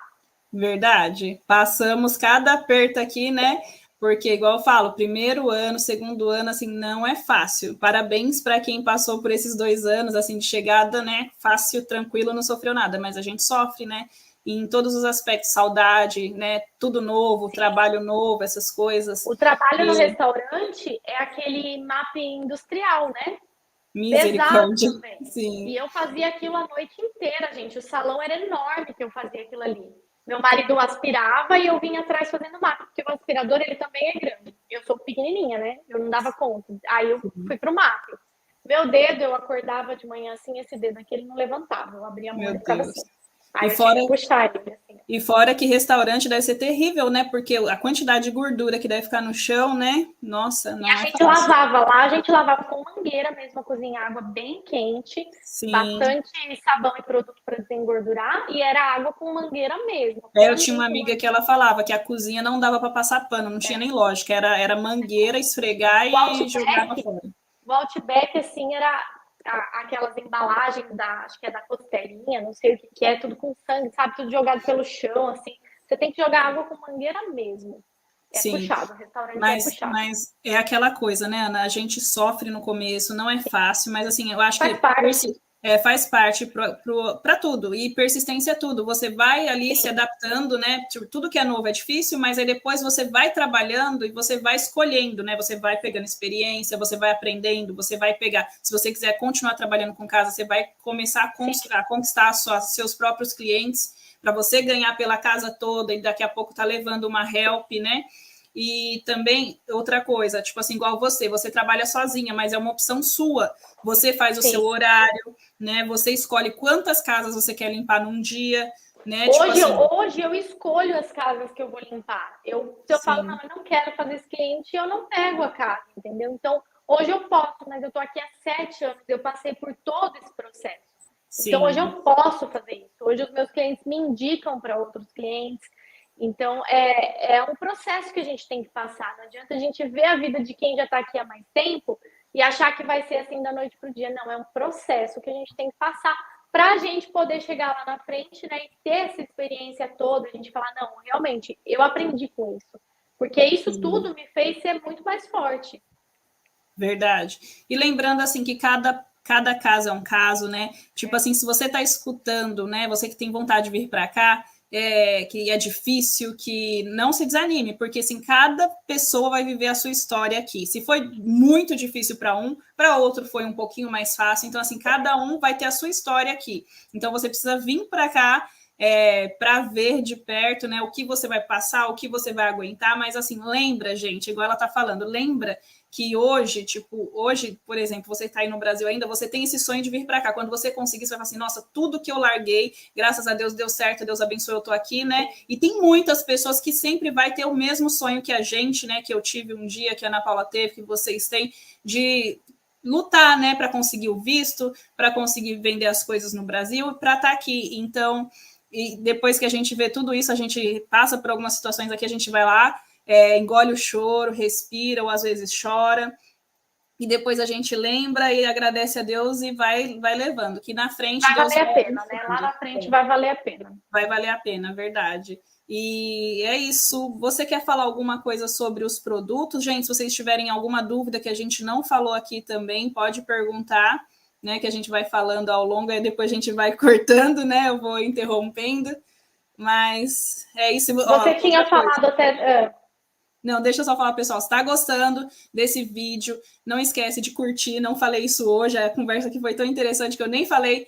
verdade, passamos cada aperto aqui, né? Porque, igual eu falo, primeiro ano, segundo ano, assim, não é fácil. Parabéns para quem passou por esses 2 anos, assim, de chegada, né? Fácil, tranquilo, não sofreu nada, mas a gente sofre, né? Em todos os aspectos, saudade, né? Tudo novo, Sim. trabalho novo, essas coisas. O trabalho no E restaurante é aquele mapping industrial, né? Pesado misericórdia, também. E sim, eu fazia aquilo a noite inteira, gente. O salão era enorme que eu fazia aquilo ali. Meu marido aspirava e eu vinha atrás fazendo máquina, porque o aspirador ele também é grande. Eu sou pequenininha, né? Eu não dava conta. Aí eu fui pro mato. Meu dedo, eu acordava de manhã assim, esse dedo aqui ele não levantava. Eu abria a mão e meu ele ficava Deus. assim. E Aí eu tinha fora que puxar ele assim. E fora que restaurante deve ser terrível, né? Porque a quantidade de gordura que deve ficar no chão, né? Nossa, E a não é gente fácil. lavava lá, a gente lavava com mangueira mesmo, a cozinha, água bem quente, Sim. bastante sabão e produto para desengordurar, e era água com mangueira mesmo, Eu tinha uma muito amiga que mangueira. ela falava que a cozinha não dava para passar pano, não tinha nem lógica, era mangueira, esfregar O e jogar água Outback, fora. o Outback, assim, era aquelas embalagens acho que é da costelinha, não sei o que que é, tudo com sangue, sabe? Tudo jogado pelo chão, assim. Você tem que jogar água com mangueira mesmo. É Sim, puxado, o restaurante é puxado. mas é aquela coisa, né, Ana? A gente sofre no começo, não é fácil, mas assim, eu acho Faz que parte. faz parte para tudo, e persistência é tudo. Você vai ali se Sim, adaptando, né? Tipo, tudo que é novo é difícil, mas aí depois você vai trabalhando e você vai escolhendo, né? Você vai pegando experiência, você vai aprendendo, você vai pegar. Se você quiser continuar trabalhando com casa, você vai começar sim. a conquistar seus próprios clientes para você ganhar pela casa toda e daqui a pouco tá levando uma help, né? E também outra coisa, tipo assim, igual você trabalha sozinha, mas é uma opção sua. Você faz o seu Sim. horário, né? Você escolhe quantas casas você quer limpar num dia, né? Tipo assim, Hoje eu escolho as casas que eu vou limpar. Se eu falo, não, sim, eu não quero fazer esse cliente, eu não pego a casa, entendeu? Então, hoje eu posso, mas eu estou aqui há 7 anos, eu passei por todo esse processo. Então, hoje sim, eu posso fazer isso. Hoje os meus clientes me indicam para outros clientes. Então, é um processo que a gente tem que passar. Não adianta a gente ver a vida de quem já está aqui há mais tempo e achar que vai ser assim da noite para o dia. Não, é um processo que a gente tem que passar para a gente poder chegar lá na frente, né, e ter essa experiência toda, a gente falar, não, realmente, eu aprendi com isso. Porque isso sim, tudo me fez ser muito mais forte. verdade. E lembrando assim que cada caso é um caso, né? Tipo assim, se você está escutando, né? Você que tem vontade de vir para cá, que é difícil, que não se desanime, porque assim, cada pessoa vai viver a sua história aqui. Se foi muito difícil para outro foi um pouquinho mais fácil. Então, assim, cada um vai ter a sua história aqui. Então, você precisa vir para cá para ver de perto, né, o que você vai passar, o que você vai aguentar, mas assim, lembra, gente, igual ela tá falando, lembra que hoje, tipo, hoje, por exemplo, você está aí no Brasil ainda, você tem esse sonho de vir para cá. Quando você conseguir, você vai falar assim, nossa, tudo que eu larguei, graças a Deus deu certo, Deus abençoe, eu tô aqui, né? E tem muitas pessoas que sempre vai ter o mesmo sonho que a gente, né? Que eu tive um dia, que a Ana Paula teve, que vocês têm, de lutar, né, para conseguir o visto, para conseguir vender as coisas no Brasil, para estar aqui. Então, e depois que a gente vê tudo isso, a gente passa por algumas situações aqui, a gente vai lá, engole o choro, respira, ou às vezes chora, e depois a gente lembra e agradece a Deus e vai levando, que na frente Vai Deus valer vai a pena, né? Lá abençoando. na frente vai valer a pena. Vai valer a pena, verdade. E é isso. Você quer falar alguma coisa sobre os produtos? Gente, se vocês tiverem alguma dúvida que a gente não falou aqui também, pode perguntar, né? Que a gente vai falando ao longo, e depois a gente vai cortando, né? Eu vou interrompendo. Mas é isso. Ó, Você outra tinha coisa. falado até. Não, deixa eu só falar, pessoal, se está gostando desse vídeo, não esquece de curtir, não falei isso hoje, a conversa que foi tão interessante que eu nem falei,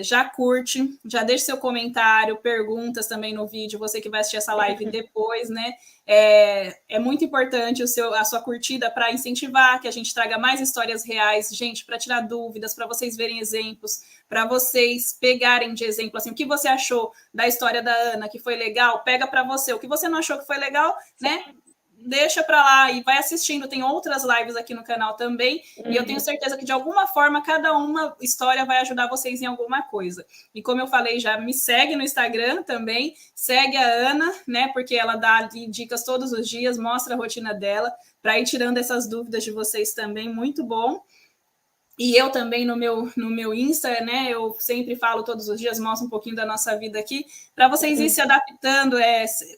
já curte, já deixa seu comentário, perguntas também no vídeo, você que vai assistir essa live depois, né? É muito importante a sua curtida para incentivar que a gente traga mais histórias reais, gente, para tirar dúvidas, para vocês verem exemplos, para vocês pegarem de exemplo, assim, o que você achou da história da Ana, que foi legal, pega para você, o que você não achou que foi legal, né? Deixa para lá e vai assistindo. Tem outras lives aqui no canal também. E eu tenho certeza que de alguma forma cada uma história vai ajudar vocês em alguma coisa. E como eu falei, já me segue no Instagram também, segue a Ana, né? Porque ela dá dicas todos os dias, mostra a rotina dela, para ir tirando essas dúvidas de vocês também. Muito bom. E eu também no meu Insta, né? Eu sempre falo todos os dias, mostro um pouquinho da nossa vida aqui, para vocês irem se adaptando,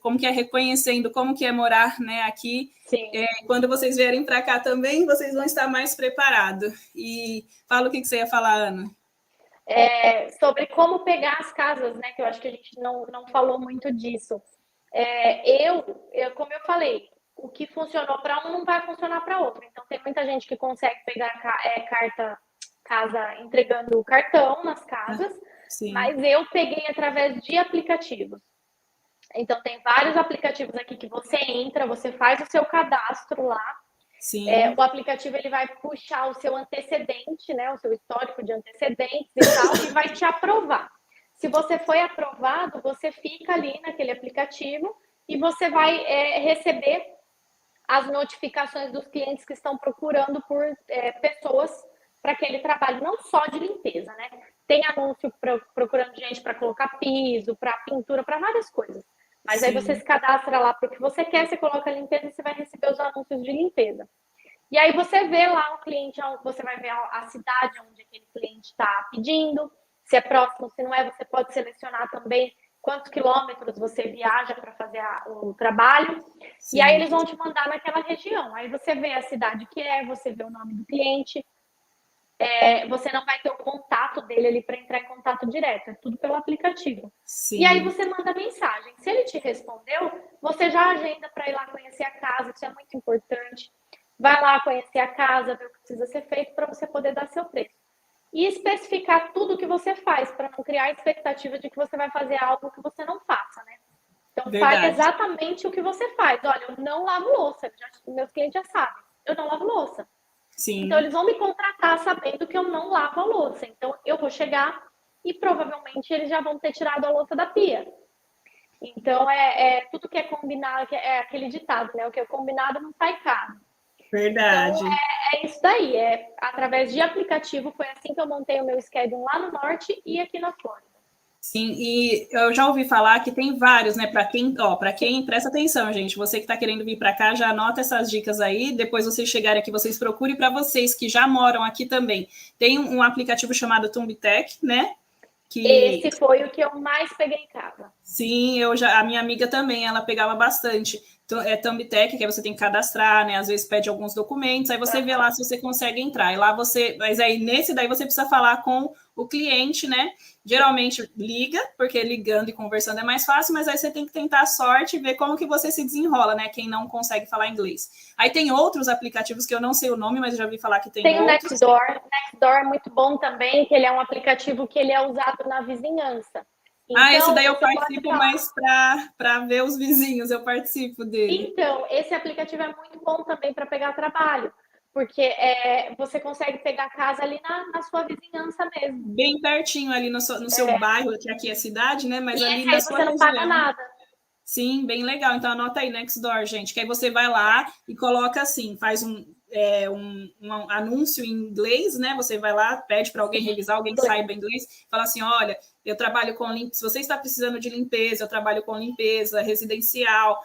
como que é reconhecendo, como que é morar, né, aqui. Sim. Quando vocês vierem para cá também, vocês vão estar mais preparados. E fala o que você ia falar, Ana. Sobre como pegar as casas, né? Que eu acho que a gente não falou muito disso. Como eu falei, o que funcionou para um não vai funcionar para outro. Então, tem muita gente que consegue pegar casa entregando o cartão nas casas, Sim, mas eu peguei através de aplicativos. Então, tem vários aplicativos aqui que você entra, você faz o seu cadastro lá. sim, O aplicativo ele vai puxar o seu antecedente, né, o seu histórico de antecedentes e tal, e vai te aprovar. Se você foi aprovado, você fica ali naquele aplicativo e você vai receber as notificações dos clientes que estão procurando por pessoas para aquele trabalho, não só de limpeza, né? Tem anúncio procurando gente para colocar piso, para pintura, para várias coisas. Mas aí você sim, se cadastra lá para o que você quer, você coloca limpeza e você vai receber os anúncios de limpeza. E aí você vê lá o cliente, você vai ver a cidade onde aquele cliente está pedindo, se é próximo, se não é, você pode selecionar também quantos quilômetros você viaja para fazer o trabalho. Sim. E aí eles vão te mandar naquela região. Aí você vê a cidade que é, você vê o nome do cliente. Você não vai ter o contato dele ali para entrar em contato direto, é tudo pelo aplicativo. Sim. E aí você manda mensagem. Se ele te respondeu, você já agenda para ir lá conhecer a casa, isso é muito importante. Vai lá conhecer a casa, ver o que precisa ser feito para você poder dar seu preço. E especificar tudo o que você faz, para não criar a expectativa de que você vai fazer algo que você não faça, né? Então, fale exatamente o que você faz. Olha, eu não lavo louça, meus clientes já sabem, eu não lavo louça. Sim. Então, eles vão me contratar sabendo que eu não lavo a louça. Então, eu vou chegar e provavelmente eles já vão ter tirado a louça da pia. Então, tudo que é combinado, é aquele ditado, né? O que é combinado não sai caro. Verdade. Então, é isso daí. Através de aplicativo, foi assim que eu montei o meu schedule lá no norte e aqui na Flórida. Sim, e eu já ouvi falar que tem vários, né? Para quem presta atenção, gente, você que está querendo vir para cá, já anota essas dicas aí. Depois vocês chegarem aqui, vocês procurem. Para vocês que já moram aqui também, tem um aplicativo chamado Tumbtech, né? Esse foi o que eu mais peguei em casa. Sim, a minha amiga também, ela pegava bastante. Tumbtech, que aí você tem que cadastrar, né? Às vezes pede alguns documentos, aí você vê lá se você consegue entrar. E lá mas aí nesse daí você precisa falar com o cliente, né? Geralmente liga, porque ligando e conversando é mais fácil, mas aí você tem que tentar a sorte e ver como que você se desenrola, né? Quem não consegue falar inglês. Aí tem outros aplicativos que eu não sei o nome, mas eu já ouvi falar que tem outros. Tem o Nextdoor. Nextdoor é muito bom também, que ele é um aplicativo que ele é usado na vizinhança. Então, esse daí eu participo mais para ver os vizinhos, eu participo dele. Então, esse aplicativo é muito bom também para pegar trabalho, porque você consegue pegar casa ali na sua vizinhança mesmo. Bem pertinho ali no seu bairro, que aqui é cidade, né? Mas ali na sua região. Você não paga nada. Sim, bem legal. Então anota aí, Nextdoor, gente, que aí você vai lá e coloca assim, faz um anúncio em inglês, né? Você vai lá, pede para alguém revisar, alguém que saiba inglês, fala assim, olha, eu trabalho com se você está precisando de limpeza, eu trabalho com limpeza residencial,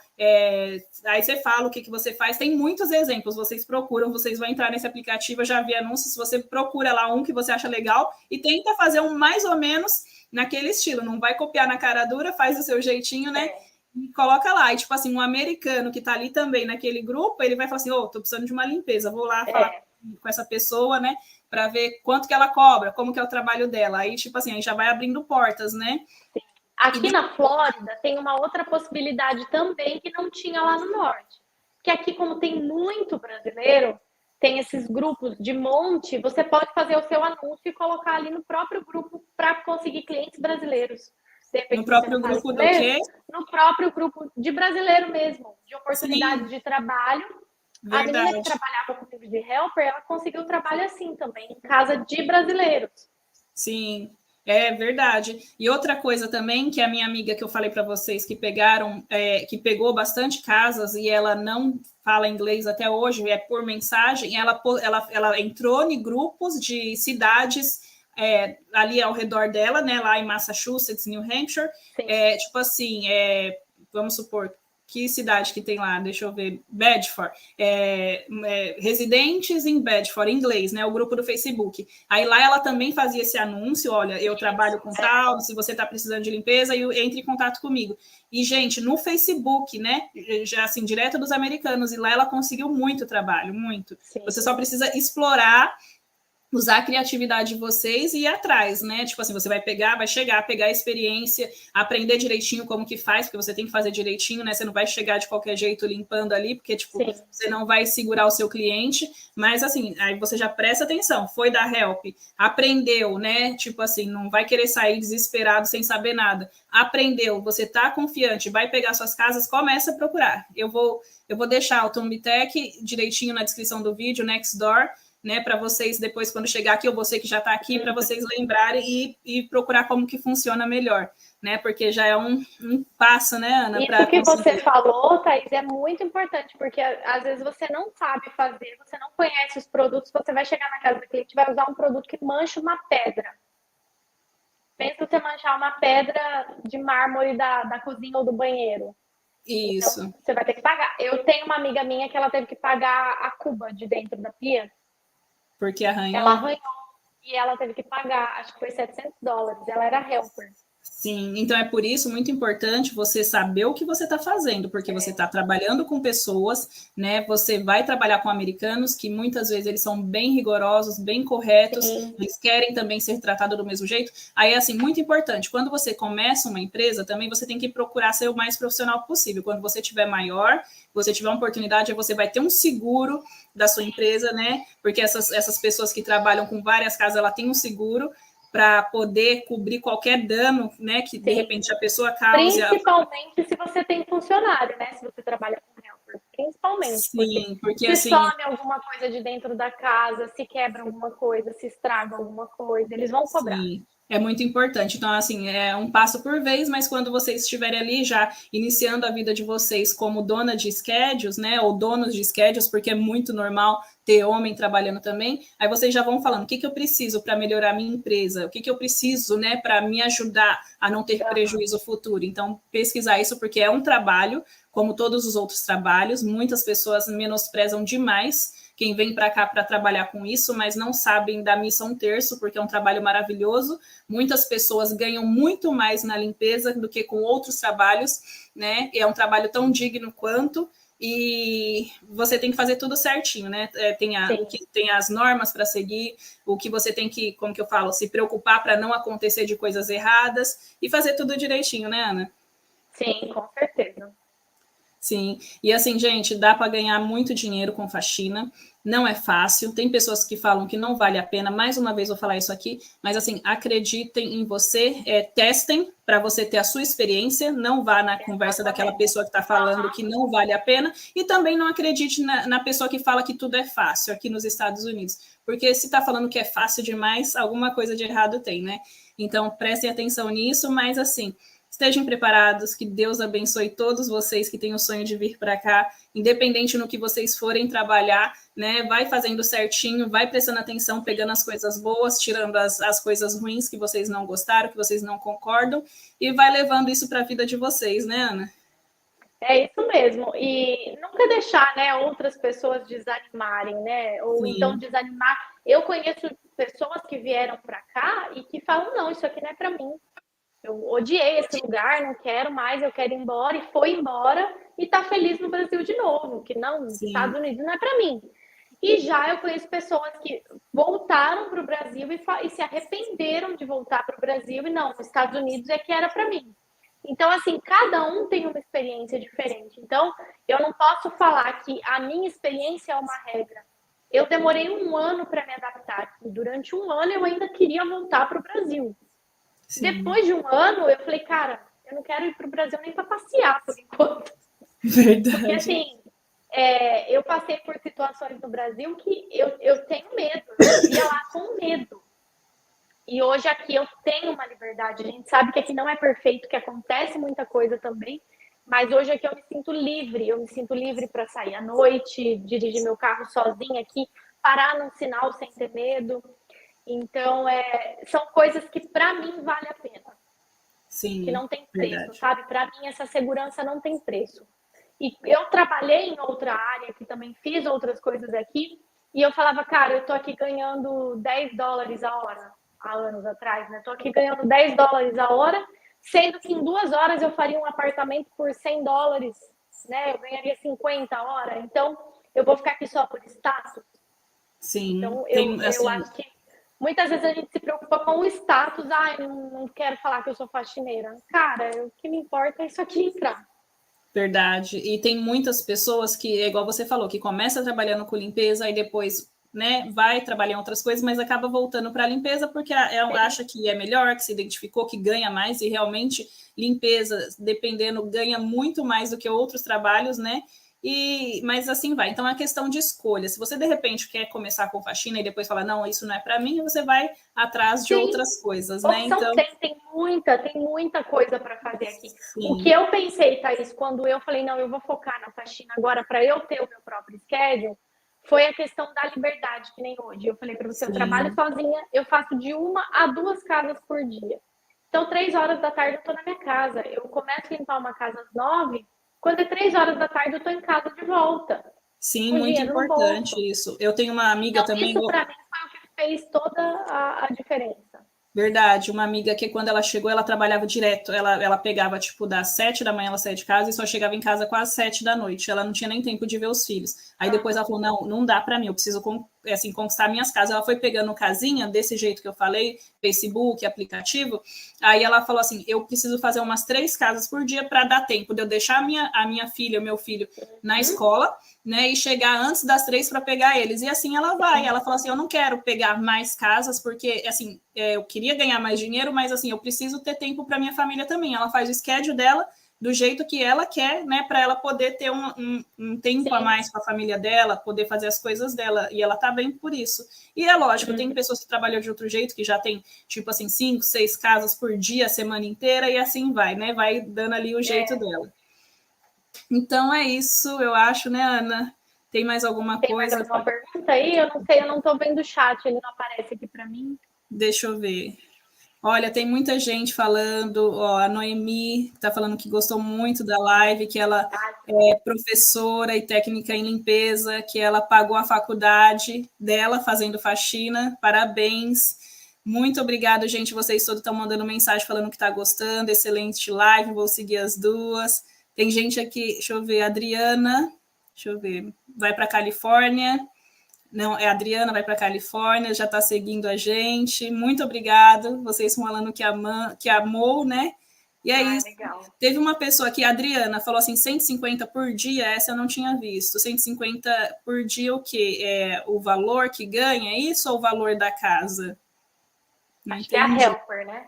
aí você fala o que você faz, tem muitos exemplos, vocês procuram, vocês vão entrar nesse aplicativo, eu já vi anúncios, você procura lá um que você acha legal e tenta fazer um mais ou menos naquele estilo, não vai copiar na cara dura, faz do seu jeitinho, né? E coloca lá, e tipo assim, um americano que tá ali também naquele grupo, ele vai falar assim, tô precisando de uma limpeza, vou lá falar com essa pessoa, né, para ver quanto que ela cobra, como que é o trabalho dela, aí tipo assim, aí já vai abrindo portas, né. Sim. Aqui na Flórida tem uma outra possibilidade também que não tinha lá no norte, que aqui como tem muito brasileiro, tem esses grupos de monte, você pode fazer o seu anúncio e colocar ali no próprio grupo para conseguir clientes brasileiros. No próprio grupo do quê? No próprio grupo de brasileiro mesmo, de oportunidade de trabalho. Verdade. A menina que trabalhava comigo de helper, ela conseguiu trabalho assim também, em casa de brasileiros. Sim, é verdade. E outra coisa também, que a minha amiga que eu falei para vocês, que que pegou bastante casas e ela não fala inglês até hoje, é por mensagem, ela entrou em grupos de cidades ali ao redor dela, né, lá em Massachusetts, New Hampshire, tipo assim, vamos supor, que cidade que tem lá? Deixa eu ver, Bedford, residentes em Bedford, em inglês, né, o grupo do Facebook. Aí lá ela também fazia esse anúncio, olha, eu trabalho com tal, se você está precisando de limpeza, entre em contato comigo. E, gente, no Facebook, né, já assim, direto dos americanos, e lá ela conseguiu muito trabalho, muito. Sim. Você só precisa explorar, usar a criatividade de vocês e ir atrás, né? Tipo assim, você vai chegar, pegar a experiência, aprender direitinho como que faz, porque você tem que fazer direitinho, né? Você não vai chegar de qualquer jeito limpando ali, porque, tipo, você não vai segurar o seu cliente, mas, assim, aí você já presta atenção, foi dar help, aprendeu, né? Tipo assim, não vai querer sair desesperado sem saber nada. Aprendeu, você tá confiante, vai pegar suas casas, começa a procurar. Eu vou deixar o Tumbtech direitinho na descrição do vídeo, Nextdoor, né, para vocês depois, quando chegar aqui, ou você que já está aqui, para vocês lembrarem e procurar como que funciona melhor, né, porque já é um passo, né, Ana? Isso que você falou, Thaís, é muito importante, porque às vezes você não sabe fazer, você não conhece os produtos, você vai chegar na casa do cliente e vai usar um produto que mancha uma pedra. Pensa você manchar uma pedra de mármore da cozinha ou do banheiro. Isso. Então, você vai ter que pagar. Eu tenho uma amiga minha que ela teve que pagar a cuba de dentro da pia. Porque arranhou? Ela arranhou e ela teve que pagar, acho que foi $700. Ela era helper. Sim, então é por isso muito importante você saber o que você está fazendo, porque você está trabalhando com pessoas, né? Você vai trabalhar com americanos que muitas vezes eles são bem rigorosos, bem corretos, Sim, eles querem também ser tratados do mesmo jeito. Aí, assim, muito importante, quando você começa uma empresa, também você tem que procurar ser o mais profissional possível. Quando você tiver maior, você tiver uma oportunidade, você vai ter um seguro da sua empresa, né? Porque essas pessoas que trabalham com várias casas, ela tem um seguro para poder cobrir qualquer dano, né, que de sim. repente a pessoa cause. Principalmente se você tem funcionário, né? Se você trabalha com helper. Principalmente, porque Sim, porque se assim, some alguma coisa de dentro da casa, se quebra alguma coisa, se estraga alguma coisa, eles vão cobrar. sim, é muito importante. Então, assim, é um passo por vez, mas quando vocês estiverem ali já iniciando a vida de vocês como dona de schedules, né, ou donos de schedules, porque é muito normal ter homem trabalhando também, aí vocês já vão falando o que, que eu preciso para melhorar a minha empresa, o que, que eu preciso, né, para me ajudar a não ter prejuízo futuro. Então, pesquisar isso, porque é um trabalho, como todos os outros trabalhos, muitas pessoas menosprezam demais quem vem para cá para trabalhar com isso, mas não sabem da missa um terço, porque é um trabalho maravilhoso. Muitas pessoas ganham muito mais na limpeza do que com outros trabalhos, né? E é um trabalho tão digno quanto. E você tem que fazer tudo certinho, né? Tem as normas para seguir, o que você tem que, como que eu falo, se preocupar para não acontecer de coisas erradas e fazer tudo direitinho, né, Ana? Sim, com certeza. Sim, e assim, gente, dá para ganhar muito dinheiro com faxina, não é fácil. Tem pessoas que falam que não vale a pena. Mais uma vez vou falar isso aqui, mas assim, acreditem em você, testem para você ter a sua experiência. Não vá na conversa daquela Exatamente. pessoa que está falando que não vale a pena e também não acredite na pessoa que fala que tudo é fácil aqui nos Estados Unidos, porque se está falando que é fácil demais, alguma coisa de errado tem, né? Então prestem atenção nisso, mas assim, estejam preparados, que Deus abençoe todos vocês que têm o sonho de vir para cá, independente no que vocês forem trabalhar, né? Vai fazendo certinho, vai prestando atenção, pegando as coisas boas, tirando as coisas ruins que vocês não gostaram, que vocês não concordam, e vai levando isso para a vida de vocês, né, Ana? É isso mesmo. E nunca deixar, né, outras pessoas desanimarem, né? Ou então Sim, desanimar. Eu conheço pessoas que vieram para cá e que falam: não, isso aqui não é para mim. Eu odiei esse lugar, não quero mais, eu quero ir embora, e foi embora e está feliz no Brasil de novo, que não, Estados sim, Unidos não é para mim. E já eu conheço pessoas que voltaram para o Brasil e se arrependeram de voltar para o Brasil e não, os Estados Unidos é que era para mim. Então, assim, cada um tem uma experiência diferente. Então, eu não posso falar que a minha experiência é uma regra. Eu demorei um ano para me adaptar. E durante um ano eu ainda queria voltar para o Brasil. sim, Depois de um ano, eu falei, cara, eu não quero ir para o Brasil nem para passear por enquanto. Porque, verdade. assim, eu passei por situações no Brasil que eu tenho medo. Eu vivia lá com medo. E hoje aqui eu tenho uma liberdade. A gente sabe que aqui não é perfeito, que acontece muita coisa também. Mas hoje aqui eu me sinto livre. Eu me sinto livre para sair à noite, dirigir meu carro sozinha aqui, parar num sinal sem ter medo. Então, são coisas que para mim vale a pena, que Sim, não tem preço, verdade. sabe? Para mim essa segurança não tem preço. E eu trabalhei em outra área, que também fiz outras coisas aqui, e eu falava, cara, eu tô aqui ganhando $10 a hora, há anos atrás, né? Tô aqui ganhando $10 a hora, sendo que em 2 horas eu faria um apartamento por $100, né? Eu ganharia 50 a hora. Então, eu vou ficar aqui só por status. Sim, Então, eu, tem eu assim, acho que muitas vezes a gente se preocupa com o status. Ah, eu não quero falar que eu sou faxineira. Cara, o que me importa é isso aqui entrar. verdade. E tem muitas pessoas que, é igual você falou, que começa trabalhando com limpeza e depois, né, vai trabalhar em outras coisas, mas acaba voltando para a limpeza porque acha que é melhor, que se identificou, que ganha mais e realmente limpeza, dependendo, ganha muito mais do que outros trabalhos, né? Mas assim vai. Então é questão de escolha. Se você de repente quer começar com faxina e depois falar, não, isso não é para mim, você vai atrás de Sim, outras coisas, né? opção Então, tem muita coisa para fazer aqui. O que sim, eu pensei, Thaís, quando eu falei, não, eu vou focar na faxina agora para eu ter o meu próprio schedule, foi a questão da liberdade, que nem hoje. Eu falei para você, eu trabalho sim, sozinha, eu faço de 1 a 2 casas por dia. Então, 3 horas da tarde eu estou na minha casa. Eu começo a limpar uma casa às 9, quando é 3 horas da tarde eu estou em casa de volta, sim, com muito dinheiro no importante bolso. isso. Eu tenho uma amiga Então, também, isso para mim foi o que fez toda a diferença. Verdade, uma amiga que quando ela chegou, ela trabalhava direto, ela pegava, tipo, das 7 da manhã, ela saía de casa e só chegava em casa quase 7 da noite, ela não tinha nem tempo de ver os filhos. Aí depois ela falou, não dá para mim, eu preciso, assim, conquistar minhas casas. Ela foi pegando casinha, desse jeito que eu falei, Facebook, aplicativo, aí ela falou assim, eu preciso fazer umas 3 casas por dia para dar tempo de eu deixar a minha filha, o meu filho na escola, né, e chegar antes das 3 para pegar eles. E assim ela vai. Ela falou assim: eu não quero pegar mais casas, porque assim, eu queria ganhar mais dinheiro, mas assim, eu preciso ter tempo para minha família também. Ela faz o schedule dela do jeito que ela quer, né, para ela poder ter um tempo Sim. a mais com a família dela, poder fazer as coisas dela, e ela tá bem por isso. E é lógico, tem pessoas que trabalham de outro jeito, que já tem, tipo assim, 5, 6 casas por dia, a semana inteira, e assim vai, né, vai dando ali o jeito dela. Então é isso, eu acho, né, Ana? Tem mais alguma coisa? Tem mais alguma pergunta aí? Eu não sei, eu não estou vendo o chat, ele não aparece aqui para mim. Deixa eu ver. Olha, tem muita gente falando, ó, a Noemi está falando que gostou muito da live, que ela é professora e técnica em limpeza, que ela pagou a faculdade dela fazendo faxina, parabéns. Muito obrigada, gente, vocês todos estão mandando mensagem falando que está gostando, excelente live, vou seguir as duas. Tem gente aqui, deixa eu ver, Adriana, deixa eu ver, vai para a Califórnia. Não, a Adriana vai para a Califórnia, já está seguindo a gente. Muito obrigado. Vocês falando que amou, né? E é isso. Legal. Teve uma pessoa aqui, a Adriana, falou assim: 150 por dia, essa eu não tinha visto. 150 por dia, o quê? É o valor que ganha, é isso ou o valor da casa? Não acho entendi. Que é a helper, né?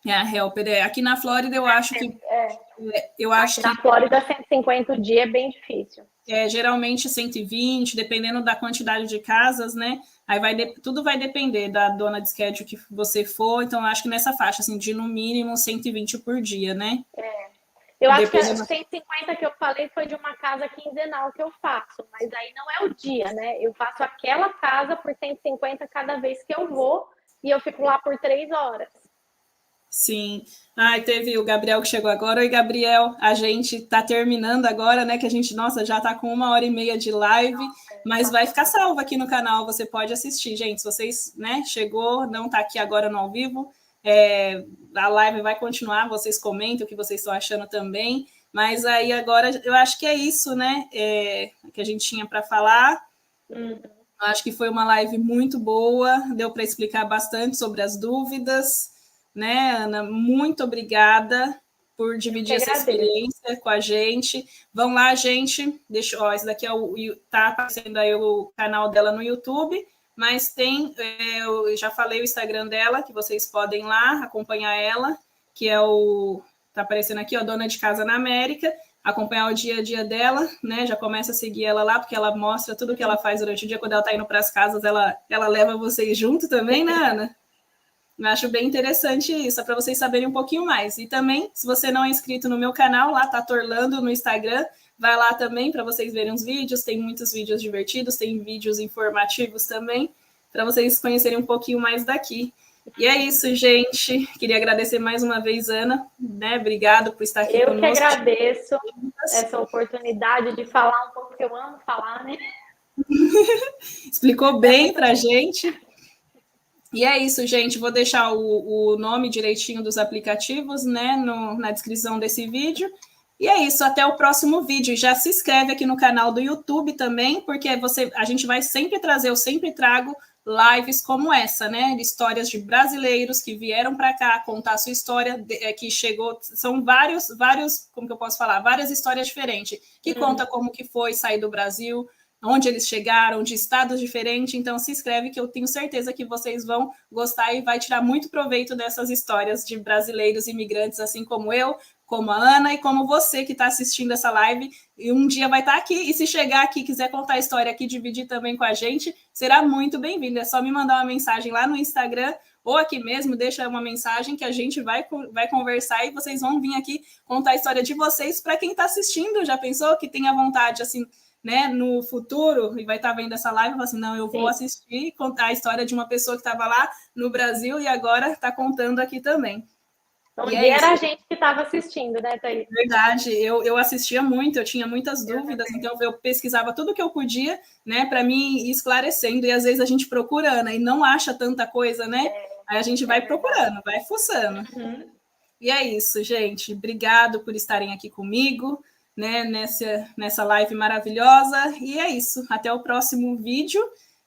É a helper. Aqui na Flórida eu acho que. Eu acho que na Flórida 150 o dia é bem difícil. Geralmente 120, dependendo da quantidade de casas, né? Aí tudo vai depender da dona de schedule que você for. Então, eu acho que nessa faixa, assim, de no mínimo 120 por dia, né? Eu acho que a 150 que eu falei foi de uma casa quinzenal que eu faço, mas aí não é o dia, né? Eu faço aquela casa por 150 cada vez que eu vou e eu fico lá por 3 horas. Sim. Teve o Gabriel que chegou agora. Oi, Gabriel. A gente tá terminando agora, né? Que a gente, nossa, já tá com 1h30 de live, mas vai ficar salvo aqui no canal. Você pode assistir, gente. Se vocês, né, chegou, não tá aqui agora no ao vivo, a live vai continuar. Vocês comentam o que vocês estão achando também. Mas aí agora eu acho que é isso, né? Que a gente tinha para falar. Acho que foi uma live muito boa. Deu para explicar bastante sobre as dúvidas. Né, Ana? Muito obrigada por dividir essa experiência com a gente. Vão lá, gente. Esse daqui tá aparecendo aí o canal dela no YouTube, mas tem, eu já falei o Instagram dela, que vocês podem lá acompanhar ela, que tá aparecendo aqui, ó, Dona de Casa na América, acompanhar o dia a dia dela, né? Já começa a seguir ela lá, porque ela mostra tudo que ela faz durante o dia. Quando ela tá indo para as casas, ela leva vocês junto também, né, Ana? Eu acho bem interessante isso, para vocês saberem um pouquinho mais. E também, se você não é inscrito no meu canal, lá tá Torlando no Instagram, vai lá também para vocês verem os vídeos, tem muitos vídeos divertidos, tem vídeos informativos também, para vocês conhecerem um pouquinho mais daqui. E é isso, gente. Queria agradecer mais uma vez, Ana, né? Obrigado por estar aqui conosco. Eu que agradeço essa oportunidade de falar um pouco que eu amo falar, né? Explicou bem para a gente. E é isso, gente. Vou deixar o nome direitinho dos aplicativos, né, na descrição desse vídeo. E é isso, até o próximo vídeo. Já se inscreve aqui no canal do YouTube também, porque a gente vai sempre trazer, eu sempre trago lives como essa, né? De histórias de brasileiros que vieram para cá contar a sua história, que chegou. São vários, como que eu posso falar? Várias histórias diferentes, que conta como que foi sair do Brasil, onde eles chegaram, de estados diferentes. Então, se inscreve que eu tenho certeza que vocês vão gostar e vai tirar muito proveito dessas histórias de brasileiros imigrantes, assim como eu, como a Ana e como você que está assistindo essa live. E um dia vai estar aqui. E se chegar aqui, quiser contar a história aqui, dividir também com a gente, será muito bem-vindo. É só me mandar uma mensagem lá no Instagram ou aqui mesmo, deixa uma mensagem que a gente vai conversar e vocês vão vir aqui contar a história de vocês para quem está assistindo. Já pensou que tenha vontade, assim, né, no futuro, e vai estar vendo essa live e falar assim, não, eu vou assistir e contar a história de uma pessoa que estava lá no Brasil e agora está contando aqui também. Então, era a gente que estava assistindo, né, Thaís? Verdade, eu assistia muito, eu tinha muitas dúvidas, então eu pesquisava tudo que eu podia, né, para mim ir esclarecendo, e às vezes a gente procura, Ana, e não acha tanta coisa, né? Aí a gente vai procurando, vai fuçando. Uhum. E é isso, gente. Obrigado por estarem aqui comigo, né, nessa live maravilhosa. E é isso. Até o próximo vídeo,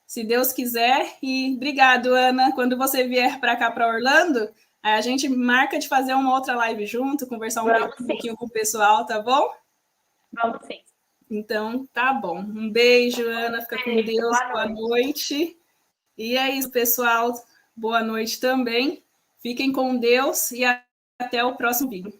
se Deus quiser. E obrigado, Ana. Quando você vier para cá, para Orlando, a gente marca de fazer uma outra live junto, conversar um pouquinho com o pessoal, tá bom? Vamos sim. Então, tá bom. Um beijo, Ana. Fica com Deus. Boa noite. E é isso, pessoal. Boa noite também. Fiquem com Deus e até o próximo vídeo.